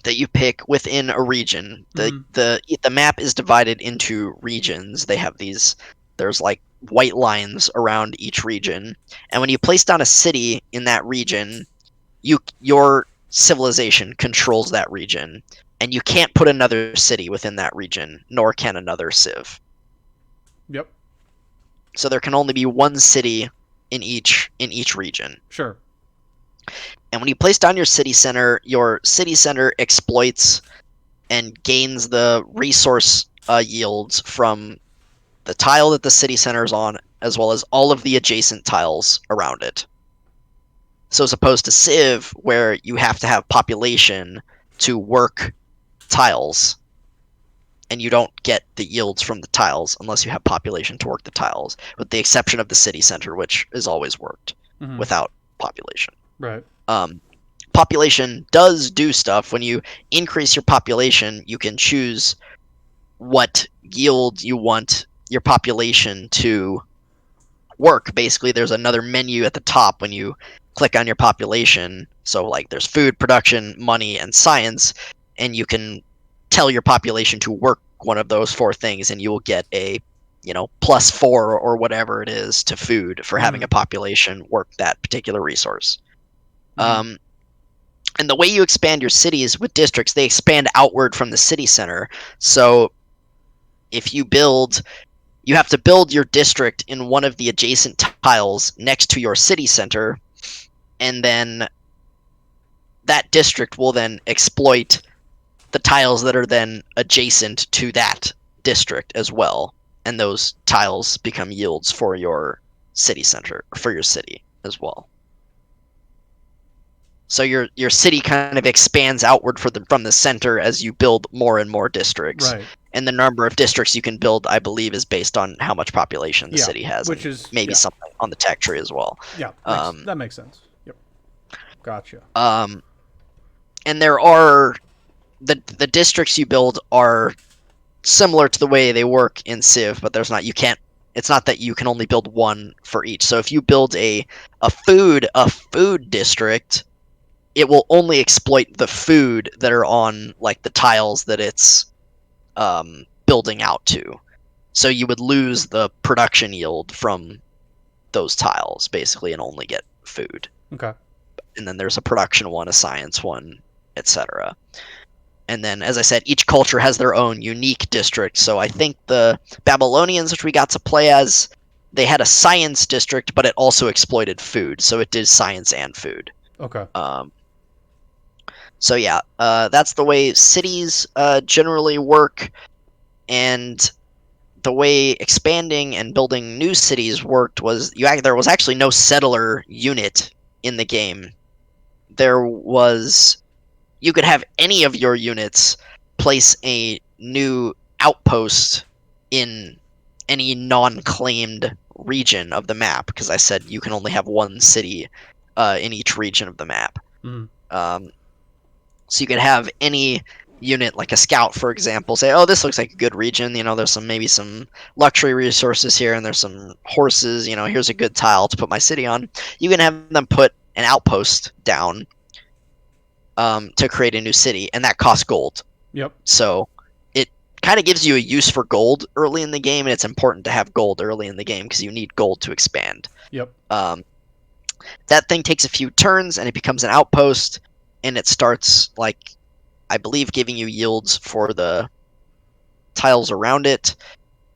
that you pick within a region. The map is divided into regions. There's like white lines around each region, and when you place down a city in that region, your civilization controls that region, and you can't put another city within that region, nor can another civ. Yep. So there can only be one city in each region. Sure. And when you place down your city center exploits and gains the resource yields from the tile that the city center is on, as well as all of the adjacent tiles around it. So as opposed to Civ, where you have to have population to work tiles, and you don't get the yields from the tiles unless you have population to work the tiles, with the exception of the city center, which is always worked without population. Right. Population does do stuff. When you increase your population, you can choose what yield you want your population to work. Basically, there's another menu at the top when you click on your population. So like there's food production, money, and science, and you can tell your population to work one of those four things, and you will get a +4 or whatever it is to food for having a population work that particular resource. And the way you expand your cities with districts, they expand outward from the city center. So if you have to build your district in one of the adjacent tiles next to your city center, and then that district will then exploit the tiles that are then adjacent to that district as well, and those tiles become yields for your city center, for your city as well. So your city kind of expands outward from the center as you build more and more districts. Right. And the number of districts you can build, I believe, is based on how much population the city has, which is maybe something on the tech tree as well. Yeah, that makes sense. Yep. Gotcha. And there are the districts you build are similar to the way they work in Civ, but it's not that you can only build one for each. So if you build a food district, it will only exploit the food that are on like the tiles that it's building out to. So you would lose the production yield from those tiles basically and only get food. Okay. And then there's a production one, a science one, etc. And then, as I said, each culture has their own unique district. So I think the Babylonians, which we got to play as, they had a science district, but it also exploited food. So it did science and food. Okay. So yeah, that's the way cities generally work, and the way expanding and building new cities worked was there was actually no settler unit in the game. You could have any of your units place a new outpost in any non-claimed region of the map, because I said you can only have one city in each region of the map. Mhm. So you could have any unit, like a scout, for example, say, "Oh, this looks like a good region. You know, there's maybe some luxury resources here, and there's some horses. You know, here's a good tile to put my city on." You can have them put an outpost down to create a new city, and that costs gold. Yep. So it kind of gives you a use for gold early in the game, and it's important to have gold early in the game because you need gold to expand. Yep. That thing takes a few turns, and it becomes an outpost, and it starts, like, I believe, giving you yields for the tiles around it,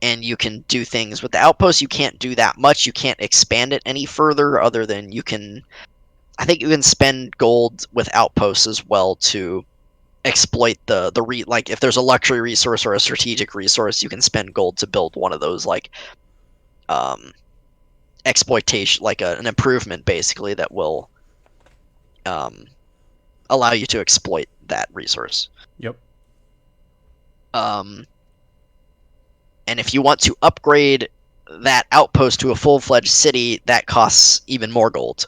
and you can do things with the outpost. You can't do that much. You can't expand it any further, other than you can, I think you can spend gold with outposts as well to exploit like, if there's a luxury resource or a strategic resource, you can spend gold to build one of those, like, exploitation, like an improvement, basically, that will allow you to exploit that resource. Yep. And if you want to upgrade that outpost to a full-fledged city, that costs even more gold.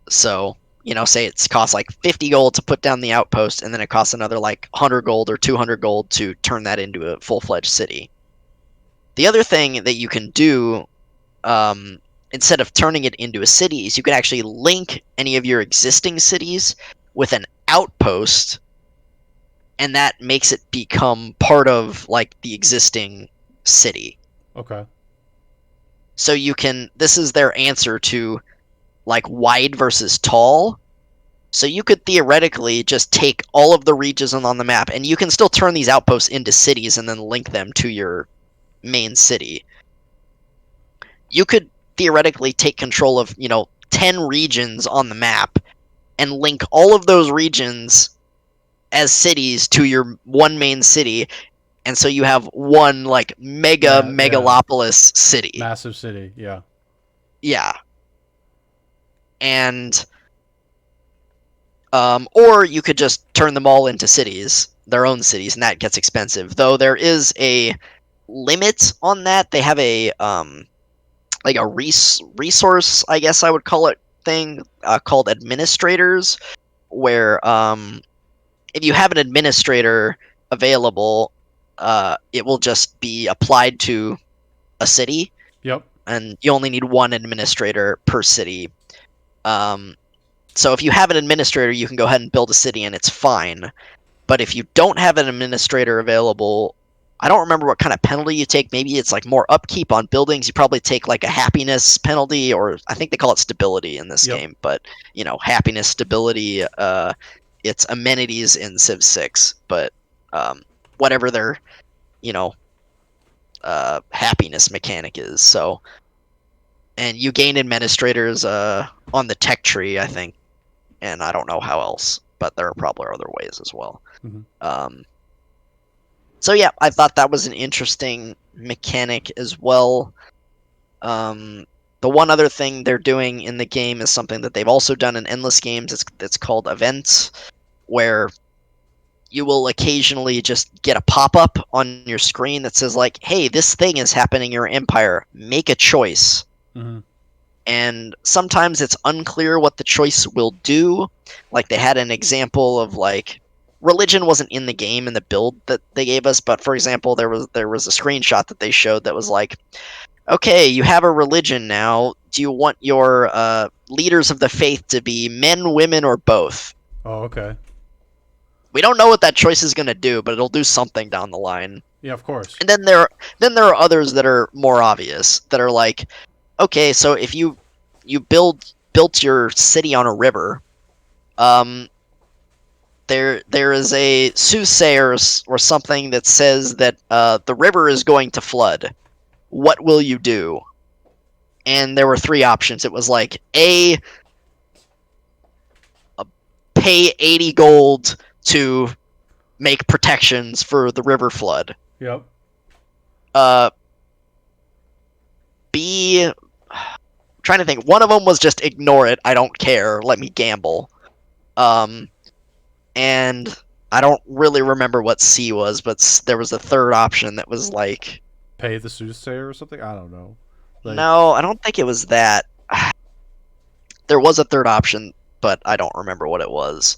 So, you know, say it costs like 50 gold to put down the outpost, and then it costs another like 100 gold or 200 gold to turn that into a full-fledged city. The other thing that you can do, instead of turning it into a city, is you can actually link any of your existing cities with an outpost, and that makes it become part of, like, the existing city. Okay. So you can, this is their answer to, like, wide versus tall. So you could theoretically just take all of the regions on the map, and you can still turn these outposts into cities and then link them to your main city. You could theoretically take control of, 10 regions on the map and link all of those regions as cities to your one main city, and so you have one, like, megalopolis city. Massive city, yeah. Yeah. And or you could just turn them all into cities, their own cities, and that gets expensive. Though there is a limit on that. They have a like a resource, I guess I would call it, thing called administrators, where if you have an administrator available, it will just be applied to a city. Yep. And you only need one administrator per city. So if you have an administrator, you can go ahead and build a city, and it's fine. But if you don't have an administrator available, I don't remember what kind of penalty you take. Maybe it's like more upkeep on buildings. You probably take like a happiness penalty, or I think they call it stability in this game. But, happiness, stability, it's amenities in Civ 6. But whatever their, happiness mechanic is. So, and you gain administrators on the tech tree, I think, and I don't know how else, but there are probably other ways as well. Mm-hmm. So yeah, I thought that was an interesting mechanic as well. The one other thing they're doing in the game is something that they've also done in Endless Games. It's called events, where you will occasionally just get a pop-up on your screen that says, like, hey, this thing is happening in your empire. Make a choice. Mm-hmm. And sometimes it's unclear what the choice will do. Like, they had an example of, like, religion wasn't in the game in the build that they gave us, but for example, there was a screenshot that they showed that was like, okay, you have a religion now. Do you want your leaders of the faith to be men, women, or both? Oh, okay. We don't know what that choice is going to do, but it'll do something down the line. Yeah, of course. And then there are others that are more obvious, that are like, okay, so if you built your city on a river, there is a soothsayer or something that says that the river is going to flood. What will you do? And there were 3 options. It was like, A, pay 80 gold to make protections for the river flood. Yep. B, I'm trying to think. One of them was just ignore it. I don't care. Let me gamble. And I don't really remember what C was, but there was a third option that was like, Pay the soothsayer or something? I don't know. Like, No, I don't think it was that. There was a third option, but I don't remember what it was.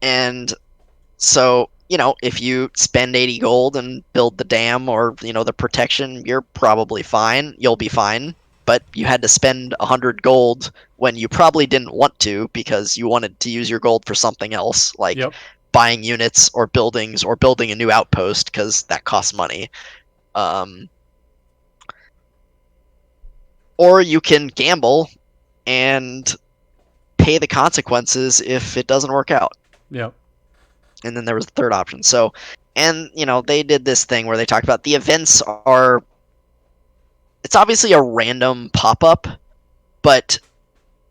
And so, if you spend 80 gold and build the dam or, the protection, you're probably fine. You'll be fine. But you had to spend 100 gold when you probably didn't want to because you wanted to use your gold for something else, like yep. buying units or buildings or building a new outpost because that costs money. Um, or you can gamble and pay the consequences if it doesn't work out. Yep. And then there was the third option. So, and they did this thing where they talked about the events are. It's obviously a random pop-up, but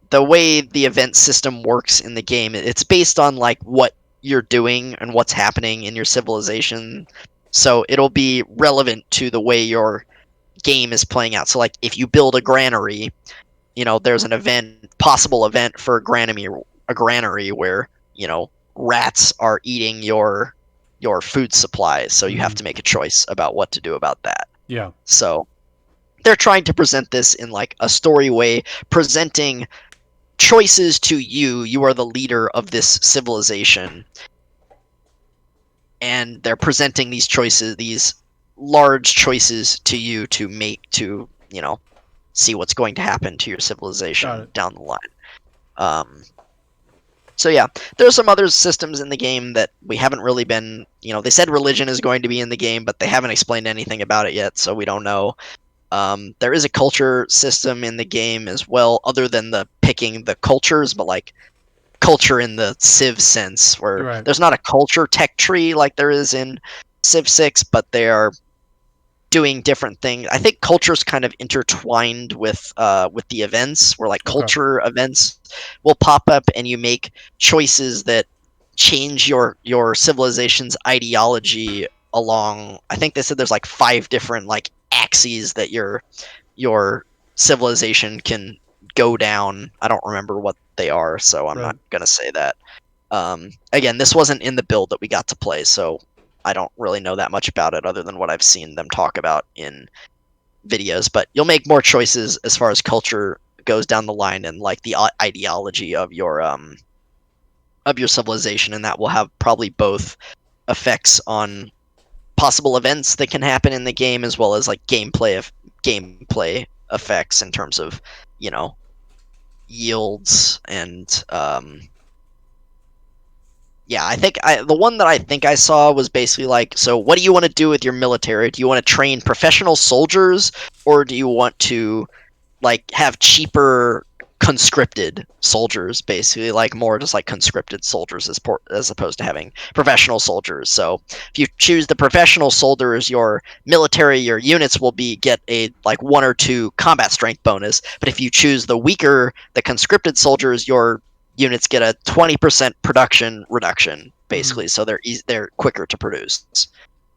the way the event system works in the game, it's based on like what you're doing and what's happening in your civilization. So it'll be relevant to the way your game is playing out. So like if you build a granary, there's an possible event for a granary where, rats are eating your food supply, so you have to make a choice about what to do about that. Yeah. So they're trying to present this in like a story way, presenting choices to you. You are the leader of this civilization, and they're presenting these choices, these large choices to you to make to see what's going to happen to your civilization down the line. So yeah, there's some other systems in the game that we haven't really been, they said religion is going to be in the game, but they haven't explained anything about it yet, so we don't know. There is a culture system in the game as well, other than the picking the cultures, but like culture in the Civ sense, where there's not a culture tech tree like there is in Civ 6, but they are doing different things. I think culture's kind of intertwined with the events, where like culture events will pop up and you make choices that change your civilization's ideology along. I think they said there's like 5 different like axes that your civilization can go down. I don't remember what they are, so I'm not gonna say that. Again, this wasn't in the build that we got to play, so I don't really know that much about it other than what I've seen them talk about in videos. But you'll make more choices as far as culture goes down the line and like the ideology of your civilization, and that will have probably both effects on possible events that can happen in the game as well as like gameplay effects in terms of yields and yeah, I think the one that I think I saw was basically like, so what do you want to do with your military? Do you want to train professional soldiers, or do you want to like have cheaper conscripted soldiers, basically like more just like conscripted soldiers as opposed to having professional soldiers? So if you choose the professional soldiers, your units will get a like 1 or 2 combat strength bonus. But if you choose the conscripted soldiers, your units get a 20% production reduction, basically. So they're quicker to produce.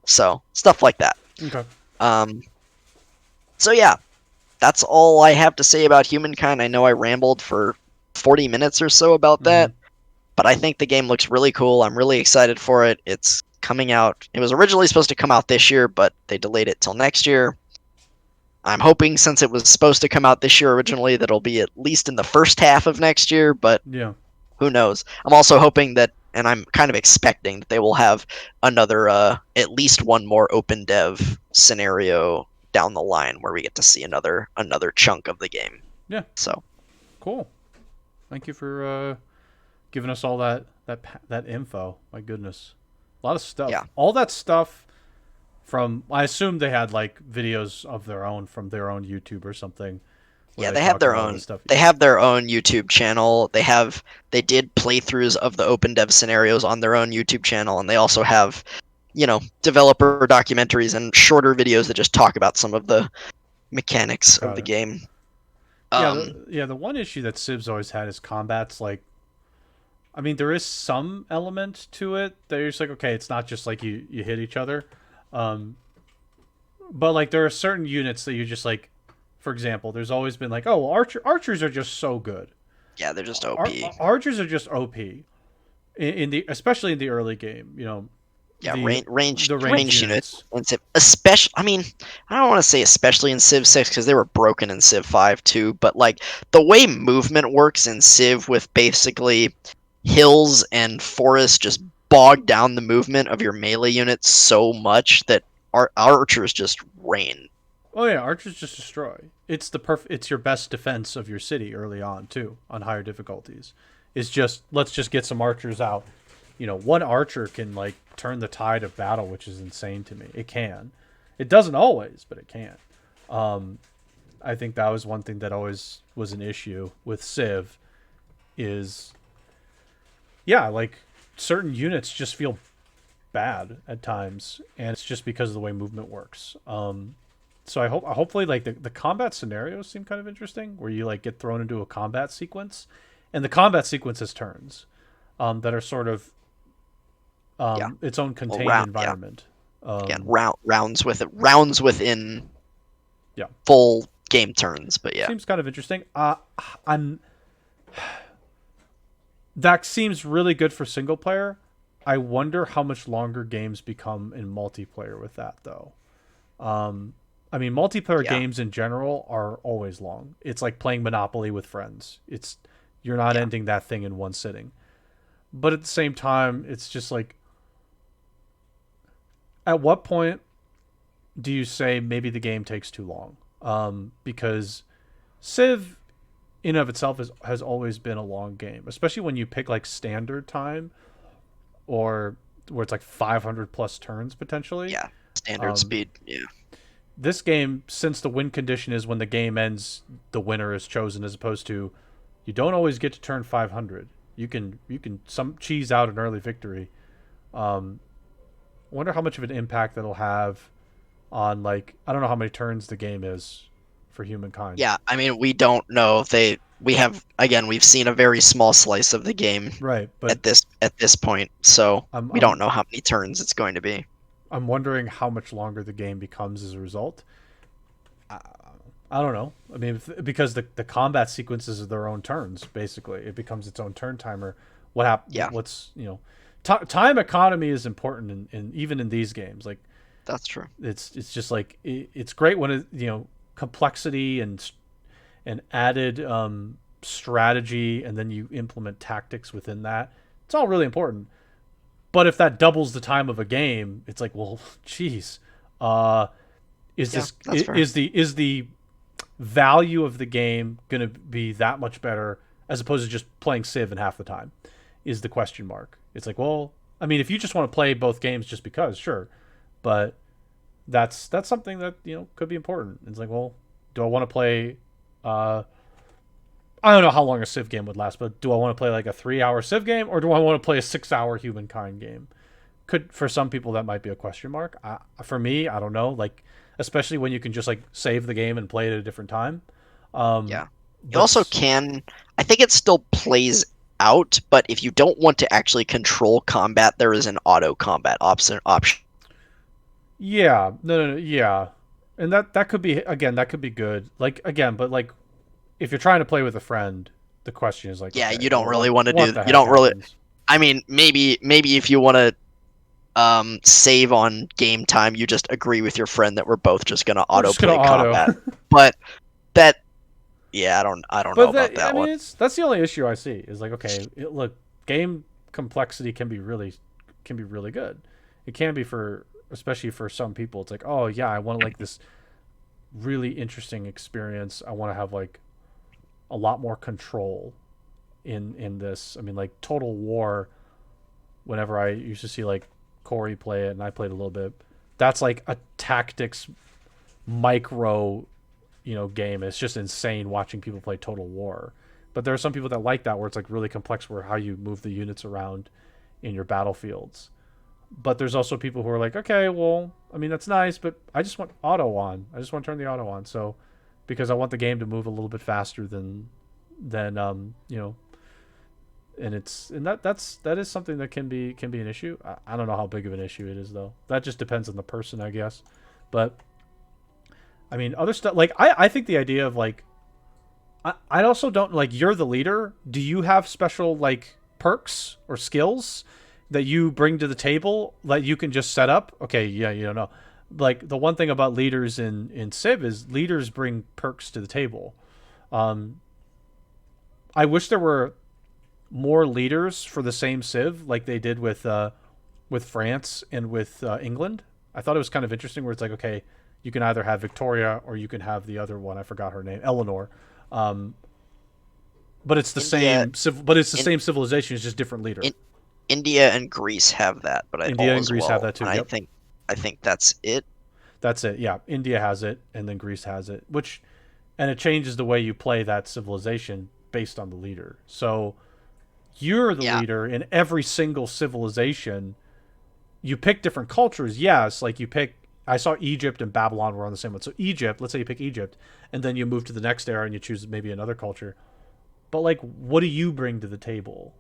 So stuff like that. Okay. So yeah, that's all I have to say about Humankind. I know I rambled for 40 minutes or so about that, but I think the game looks really cool. I'm really excited for it. It's coming out. It was originally supposed to come out this year, but they delayed it till next year. I'm hoping, since it was supposed to come out this year originally, that it'll be at least in the first half of next year, but who knows? I'm also hoping that, and I'm kind of expecting that they will have another, at least one more open dev scenario down the line where we get to see another chunk of the game. Yeah. So. Cool. Thank you for giving us all that info. My goodness. A lot of stuff. Yeah. All that stuff from, I assume they had like videos of their own from their own YouTube or something. Yeah, they have their own. They have their own YouTube channel. They did playthroughs of the open dev scenarios on their own YouTube channel, and they also have, developer documentaries and shorter videos that just talk about some of the mechanics of the game. The one issue that Civ's always had is combat's like, I mean, there is some element to it that you're just like, okay, it's not just like you hit each other. But like there are certain units that you just like, for example, there's always been like, oh, archers are just so good. Yeah, they're just OP. Archers are just OP, especially in the early game. Yeah, the ranged the range units in Civ, especially. I mean, I don't want to say especially in Civ 6 because they were broken in Civ 5 too. But like the way movement works in Civ with basically hills and forests just bog down the movement of your melee units so much that our archers just rain. Oh yeah, archers just destroy. It's it's your best defense of your city early on too, on higher difficulties. It's just let's just get some archers out. One archer can like turn the tide of battle, which is insane to me. It can. It doesn't always, but it can. I think that was one thing that always was an issue with Civ is yeah, like certain units just feel bad at times, and it's just because of the way movement works. So hopefully like the combat scenarios seem kind of interesting, where you like get thrown into a combat sequence, and the combat sequence has turns that are sort of its own contained environment. Again, rounds within Yeah. full game turns, but yeah. Seems kind of interesting. That seems really good for single player. I wonder how much longer games become in multiplayer with that, though. I mean, multiplayer games in general are always long. It's like playing Monopoly with friends. You're not ending that thing in one sitting. But at the same time, it's just like, at what point do you say maybe the game takes too long? Because Civ in of itself has always been a long game, especially when you pick like standard time or where it's like 500 plus turns potentially. Yeah, standard speed. Yeah. This game, since the win condition is when the game ends, the winner is chosen, as opposed to you don't always get to turn 500. You can some cheese out an early victory. Wonder how much of an impact that'll have on, like, I don't know how many turns the game is for Humankind. Yeah, I mean, we don't know. We've seen a very small slice of the game Right, but at this point, so we don't I'm- know how many turns it's going to be. I'm wondering how much longer the game becomes as a result. I don't know. I mean, because the combat sequences are their own turns, basically. It becomes its own turn timer. What happens? Yeah. What's time economy is important in even in these games. Like, That's true. it's just like it's great when complexity and added strategy, and then you implement tactics within that. It's all really important. But if that doubles the time of a game, it's like, well, geez, is the value of the game going to be that much better as opposed to just playing Civ in half the time? Is the question mark. It's like, well, I mean, if you just want to play both games just because, sure, but that's something that could be important. It's like, well, do I want to play? I don't know how long a Civ game would last, but do I want to play like a 3-hour Civ game, or do I want to play a 6-hour Humankind game? For some people that might be a question mark. For me, I don't know. Like, especially when you can just like save the game and play it at a different time. Yeah. You also can. I think it still plays out, but if you don't want to actually control combat, there is an auto combat option. Yeah. No. Yeah. And that could be, again, that could be good. Like, again, but like, if you're trying to play with a friend, the question is like, Yeah, okay, you don't really want to what do. the You heck don't really. happens? I mean, maybe if you want to save on game time, you just agree with your friend that we're both just gonna We're auto just gonna play combat. But that, yeah, I don't know about that one. I mean, that's the only issue I see is like, okay, look, game complexity can be really good. It can be especially for some people. It's like, oh yeah, I want like this really interesting experience. I want to have like a lot more control in this. I mean, like Total War, whenever I used to see like Corey play it and I played a little bit, that's like a tactics micro game. It's just insane watching people play Total War. But there are some people that like that, where it's like really complex, where how you move the units around in your battlefields. But there's also people who are like, okay, well, I mean, that's nice, but I just want auto on. I just want to turn the auto on. So, because I want the game to move a little bit faster than and that is something that can be an issue. I don't know how big of an issue it is, though. That just depends on the person, I guess. But I mean, other stuff, like I think the idea of like, I also don't, like, you're the leader. Do you have special like perks or skills? that you bring to the table that you can just set up. Okay, yeah, you don't know. Like the one thing about leaders in Civ is leaders bring perks to the table. Um, I wish there were more leaders for the same Civ like they did with France and with England. I thought it was kind of interesting where it's like, okay, you can either have Victoria or you can have the other one. I forgot her name, Eleanor. Um, but it's the India, same civilization. It's just different leader. India and Greece have that, but India and as Greece well. have that too. And Yep. I think that's it. That's it. Yeah, India has it, and then Greece has it, and it changes the way you play that civilization based on the leader. So you're the Yeah. leader in every single civilization. You pick different cultures, yes. Like you pick. I saw Egypt and Babylon were on the same one. So Egypt, let's say you pick Egypt, and then you move to the next era and you choose maybe another culture. But like, what do you bring to the table?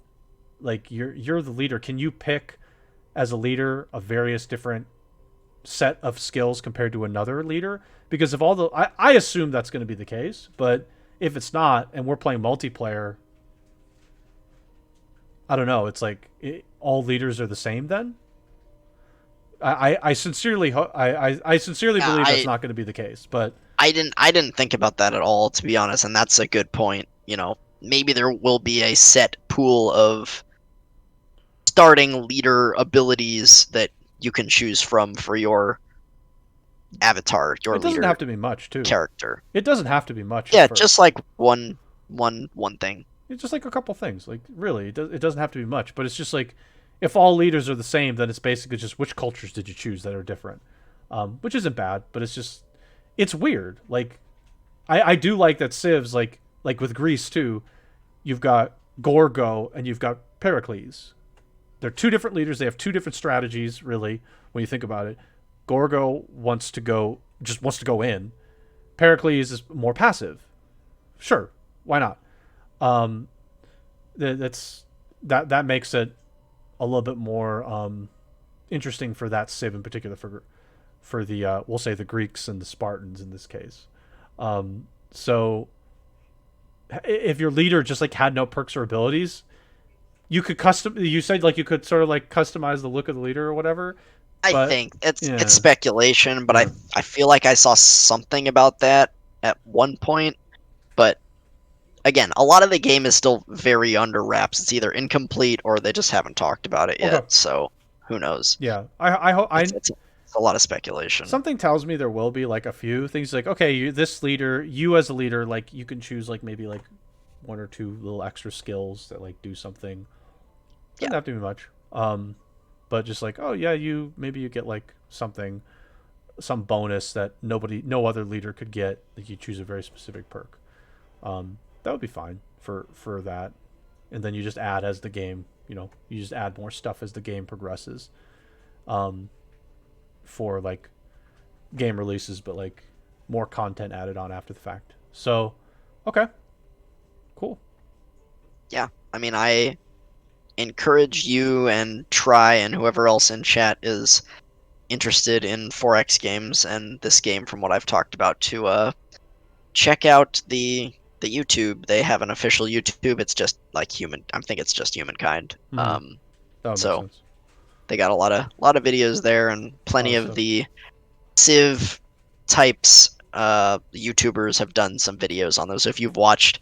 Like you're the leader. Can you pick as a leader a various different set of skills compared to another leader? Because if all the I assume that's going to be the case, but if it's not and we're playing multiplayer, I don't know. It's like all leaders are the same then. I sincerely I sincerely Yeah, believe that's not going to be the case, but I didn't think about that at all, to be honest, and that's a good point. You know, maybe there will be a set pool of starting leader abilities that you can choose from for your avatar, your it doesn't leader have to be much too. character. It doesn't have to be much. Yeah, at first. just like one thing. It's just like a couple things. Like really, it doesn't have to be much, but it's just like if all leaders are the same, then it's basically just which cultures did you choose that are different, which isn't bad, but it's weird. Like I do like that Civs like with Greece too. You've got Gorgo and you've got Pericles. They're two different leaders. They have two different strategies, really, when you think about it. Gorgo wants to go in. Pericles is more passive. Sure, why not? That makes it a little bit more interesting for that Civ in particular for the we'll say the Greeks and the Spartans in this case. So if your leader just like had no perks or abilities, you could you said like you could sort of like customize the look of the leader or whatever. I think it's yeah. speculation, but Yeah. I feel like I saw something about that at one point. But again, a lot of the game is still very under wraps. It's either incomplete or they just haven't talked about it yet. Okay. So who knows? Yeah, I hope It's a lot of speculation. something tells me there will be like a few things like, okay, this leader, you as a leader, like you can choose like maybe like one or two little extra skills that like do something. Doesn't have to be much. But just like, oh yeah, you get like some bonus that no other leader could get. Like you choose a very specific perk. That would be fine for that. And then you just add as the game, you just add more stuff as the game progresses. For like game releases, but like more content added on after the fact. So, okay, cool. Yeah, I mean, I encourage you and Try and whoever else in chat is interested in 4X games and this game from what I've talked about to check out the YouTube. They have an official YouTube. It's just like I think it's just Humankind. That would make So sense. they got a lot of videos there and plenty of Awesome. the Civ types YouTubers have done some videos on those. So if you've watched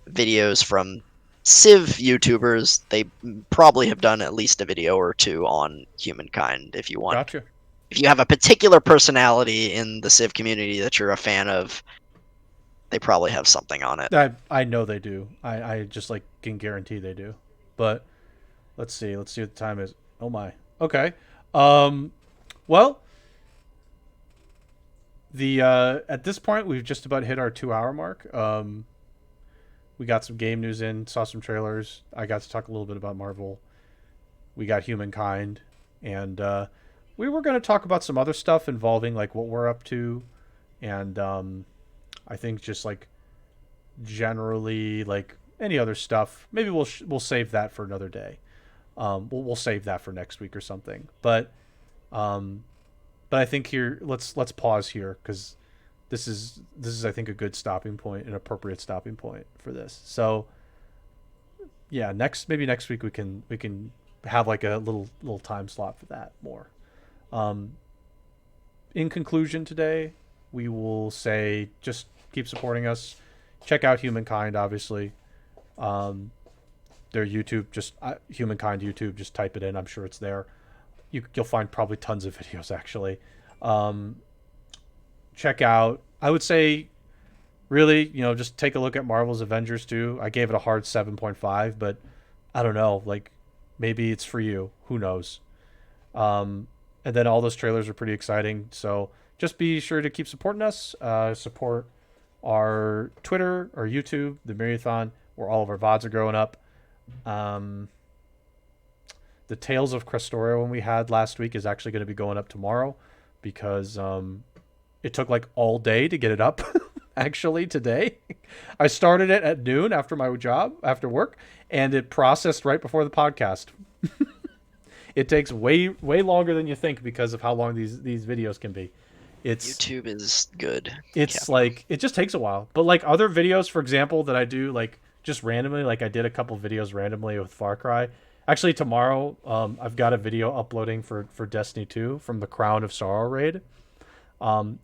videos from Civ YouTubers, they probably have done at least a video or two on Humankind if you want. Gotcha. If you have a particular personality in the Civ community that you're a fan of, they probably have something on it. I know they do. I just like can guarantee they do. But let's see what the time is. Oh my. Okay. Well, the at this point we've just about hit our 2-hour mark. We got some game news in, saw some trailers. I got to talk a little bit about Marvel. We got Humankind, and we were going to talk about some other stuff involving like what we're up to, and I think just like generally like any other stuff. Maybe we'll save that for another day. We'll save that for next week or something. But I think here let's pause here because this is I think a good stopping point, an appropriate stopping point for this. So yeah, maybe next week we can have like a little time slot for that more. In conclusion today, we will say just keep supporting us. Check out Humankind, obviously. Their YouTube, just Humankind YouTube, just type it in. I'm sure it's there. You'll find probably tons of videos, actually. Check out, I would say, really, just take a look at Marvel's Avengers too. I gave it a hard 7.5, but I don't know, like maybe it's for you. Who knows? And then all those trailers are pretty exciting. So just be sure to keep supporting us. Support our Twitter, our YouTube, the Myriathon, where all of our VODs are growing up. The Tales of Crestoria one we had last week is actually going to be going up tomorrow because it took like all day to get it up. Actually, today I started it at noon after my job, after work, and it processed right before the podcast. It takes way longer than you think because of how long these videos can be. YouTube is good. It's like it just takes a while. But like other videos, for example, that I do like just randomly, like I did a couple videos randomly with Far Cry. Actually, tomorrow I've got a video uploading for Destiny 2 from the Crown of Sorrow raid.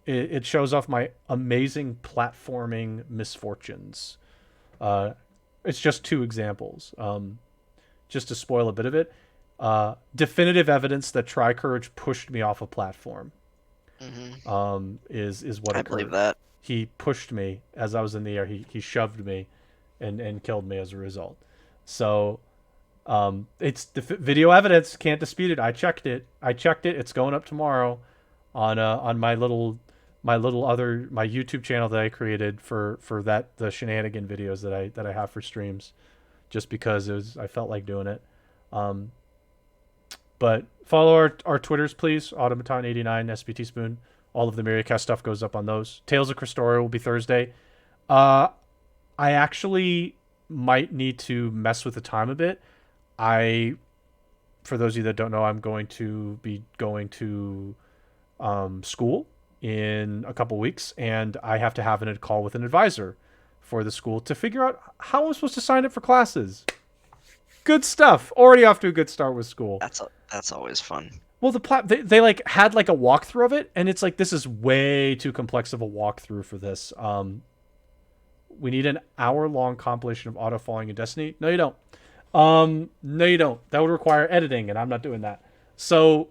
It shows off my amazing platforming misfortunes. It's just 2 examples. Just to spoil a bit of it. Definitive evidence that Tricourage pushed me off a platform. Is what I occurred. believe that. He pushed me as I was in the air. He shoved me and killed me as a result. So it's video evidence. Can't dispute it. I checked it. It's going up tomorrow on my YouTube channel that I created for the shenanigan videos that I have for streams, just because I felt like doing it. But follow our Twitters, please. Automaton89, SB Teaspoon. All of the Myriacast stuff goes up on those. Tales of Crestoria will be Thursday. I actually might need to mess with the time a bit. For those of you that don't know, I'm going to be going to school in a couple weeks, and I have to have a call with an advisor for the school to figure out how I'm supposed to sign up for classes. Good stuff. Already off to a good start with school. That's always fun. Well, they like had like a walkthrough of it, and it's like this is way too complex of a walkthrough for this. We need an hour-long compilation of auto falling in Destiny. No, you don't. No, you don't. That would require editing, and I'm not doing that. So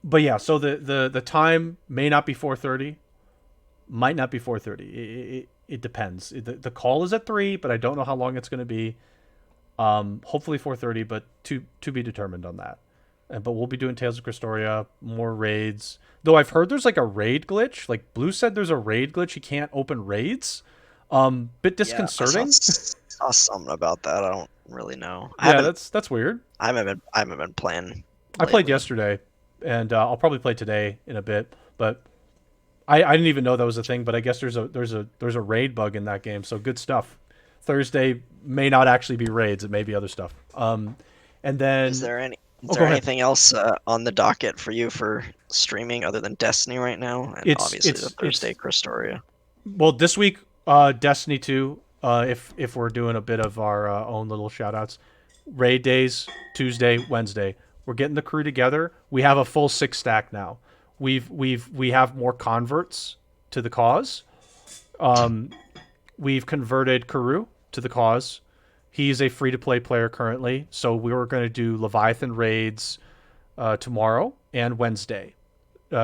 but yeah, so the time may not be 4:30, might not be 4:30. It depends. The call is at 3, but I don't know how long it's going to be. Hopefully 4:30, but to be determined on that. But we'll be doing Tales of Crestoria, more raids. Though I've heard there's like a raid glitch. Like Blue said, there's a raid glitch. You can't open raids. Bit disconcerting. Yeah, I saw something about that. I don't really know. That's weird. I haven't been playing lately. I played yesterday, and I'll probably play today in a bit. But I didn't even know that was a thing. But I guess there's a raid bug in that game. So good stuff. Thursday may not actually be raids. It may be other stuff. And then Is there anything else on the docket for you for streaming other than Destiny right now? And obviously the Thursday Crestoria. Well, this week, Destiny 2, if we're doing a bit of our own little shout-outs. Raid days, Tuesday, Wednesday. We're getting the crew together. We have a full 6 stack now. We have more converts to the cause. We've converted Karu to the cause. He's a free-to-play player currently, so we were going to do Leviathan raids tomorrow and Wednesday.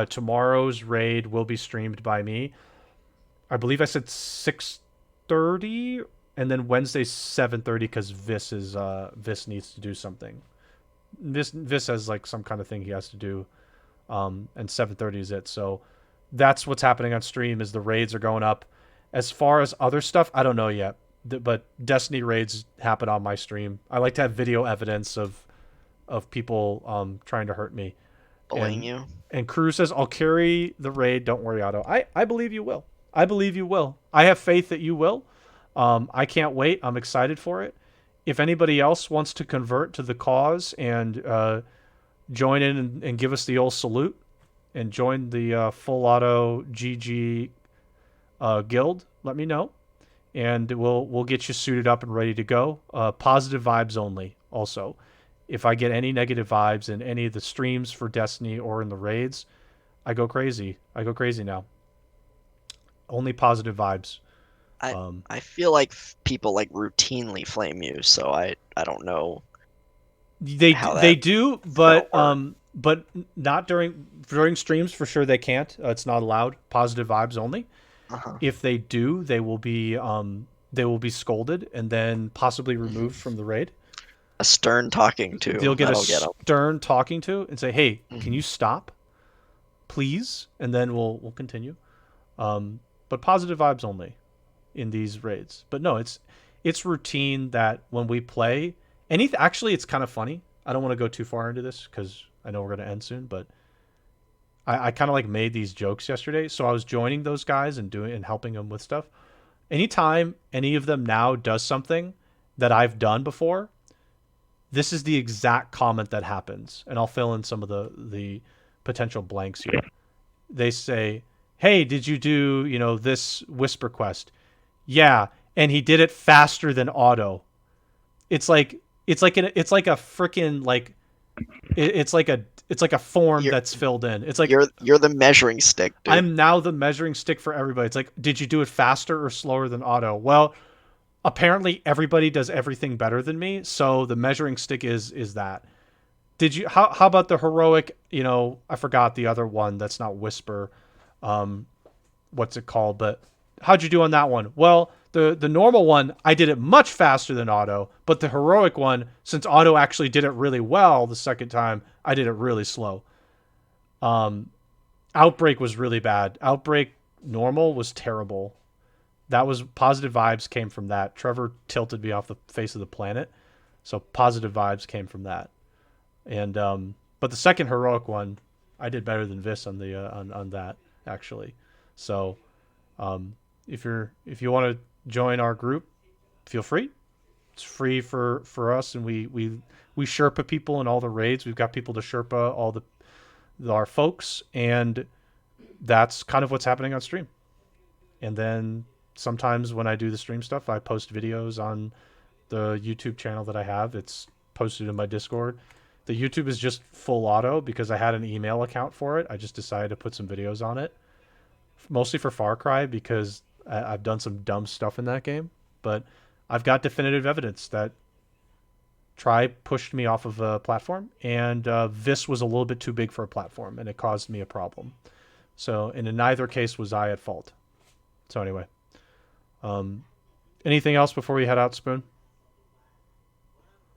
Tomorrow's raid will be streamed by me. I believe I said 6:30, and then Wednesday's 7:30 because Vis needs to do something. Vis has like some kind of thing he has to do, and 7:30 is it. So that's what's happening on stream. Is the raids are going up. As far as other stuff, I don't know yet. But Destiny raids happen on my stream. I like to have video evidence of people trying to hurt me. Bullying you. And Cruz says, I'll carry the raid. Don't worry, Otto. I believe you will. I believe you will. I have faith that you will. I can't wait. I'm excited for it. If anybody else wants to convert to the cause and join in and give us the old salute and join the full auto GG guild, let me know. And we'll get you suited up and ready to go. Positive vibes only. Also, if I get any negative vibes in any of the streams for Destiny or in the raids, I go crazy. I go crazy now. Only positive vibes. I Um, I feel like people like routinely flame you, so I don't know how they that do, gonna work. but not during streams for sure. They can't. It's not allowed. Positive vibes only. Uh-huh. If they do, they will be scolded and then possibly removed from the raid. A stern talking They'll to, get a that'll get them. stern talking to and say, "Hey, can Mhm. you stop, please?" And then we'll continue. But positive vibes only in these raids. But no, it's routine that when we play, actually it's kind of funny. I don't want to go too far into this because I know we're gonna end soon, but I kind of like made these jokes yesterday. So I was joining those guys and doing and helping them with stuff. Anytime any of them now does something that I've done before, this is the exact comment that happens, and I'll fill in some of the potential blanks here. They say, "Hey, did you do this whisper quest?" Yeah, and he did it faster than auto. It's like it's like a freaking like it's like a form You're that's filled in. It's like you're the measuring stick, dude. I'm now the measuring stick for everybody. It's like, did you do it faster or slower than auto? Well, apparently everybody does everything better than me, so the measuring stick is that. Did you how about the heroic, I forgot the other one that's not whisper. What's it called? But how'd you do on that one? Well, the normal one, I did it much faster than auto, but the heroic one, since auto actually did it really well the second time, I did it really slow. Outbreak was really bad. Outbreak normal was terrible. That was positive vibes came from that. Trevor tilted me off the face of the planet, so positive vibes came from that. And but the second heroic one, I did better than Vis on the on that actually. So if you want to join our group, feel free. It's free for us, and we Sherpa people in all the raids. We've got people to Sherpa all our folks, and that's kind of what's happening on stream. And then sometimes when I do the stream stuff, I post videos on the YouTube channel that I have. It's posted in my Discord. The YouTube is just full auto because I had an email account for it. I just decided to put some videos on it, mostly for Far Cry because I've done some dumb stuff in that game. But I've got definitive evidence that Tribe pushed me off of a platform, and Vis was a little bit too big for a platform, and it caused me a problem. So, and in neither case was I at fault. So anyway, anything else before we head out, Spoon?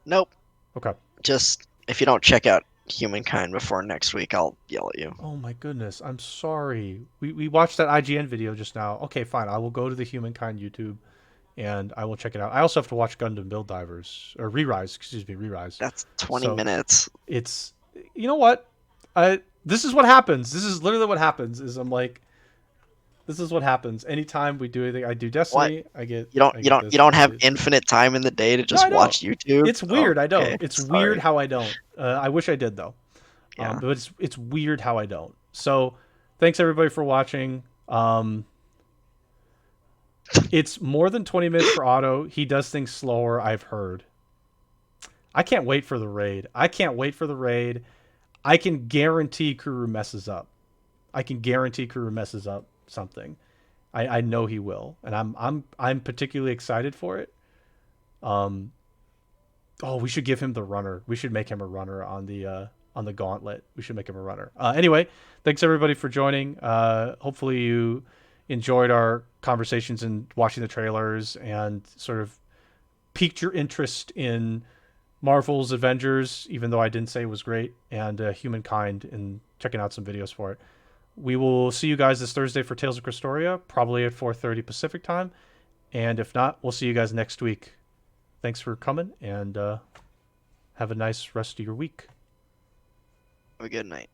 Nope. Okay. Just if you don't check out Humankind before next week, I'll yell at you. Oh my goodness, I'm sorry. We watched that IGN video just now. Okay, fine. I will go to the Humankind YouTube, and I will check it out. I also have to watch Gundam Build Divers or Re-Rise. Excuse me, Re-Rise. That's 20 So, minutes. It's you know what? This is what happens. This is literally what happens. Is I'm like, this is what happens. Anytime we do anything, I do Destiny. I get You don't I you get don't this, you don't I have get- infinite time in the day to No, just I don't. watch YouTube. It's weird. I don't. Okay, It's sorry. weird how I don't. I wish I did though. Yeah. But it's weird how I don't. So thanks everybody for watching. It's more than 20 minutes for auto. He does things slower, I've heard. I can't wait for the raid. I can guarantee Kuru messes up. I can guarantee Kuru messes up something. I know he will, and I'm particularly excited for it. We should give him the runner. We should make him a runner on the gauntlet. We should make him a runner. Anyway, thanks everybody for joining. Hopefully you enjoyed our conversations and watching the trailers and sort of piqued your interest in Marvel's Avengers, even though I didn't say it was great, and Humankind, and checking out some videos for it. We will see you guys this Thursday for Tales of Crestoria, probably at 4:30 Pacific time. And if not, we'll see you guys next week. Thanks for coming, and have a nice rest of your week. Have a good night.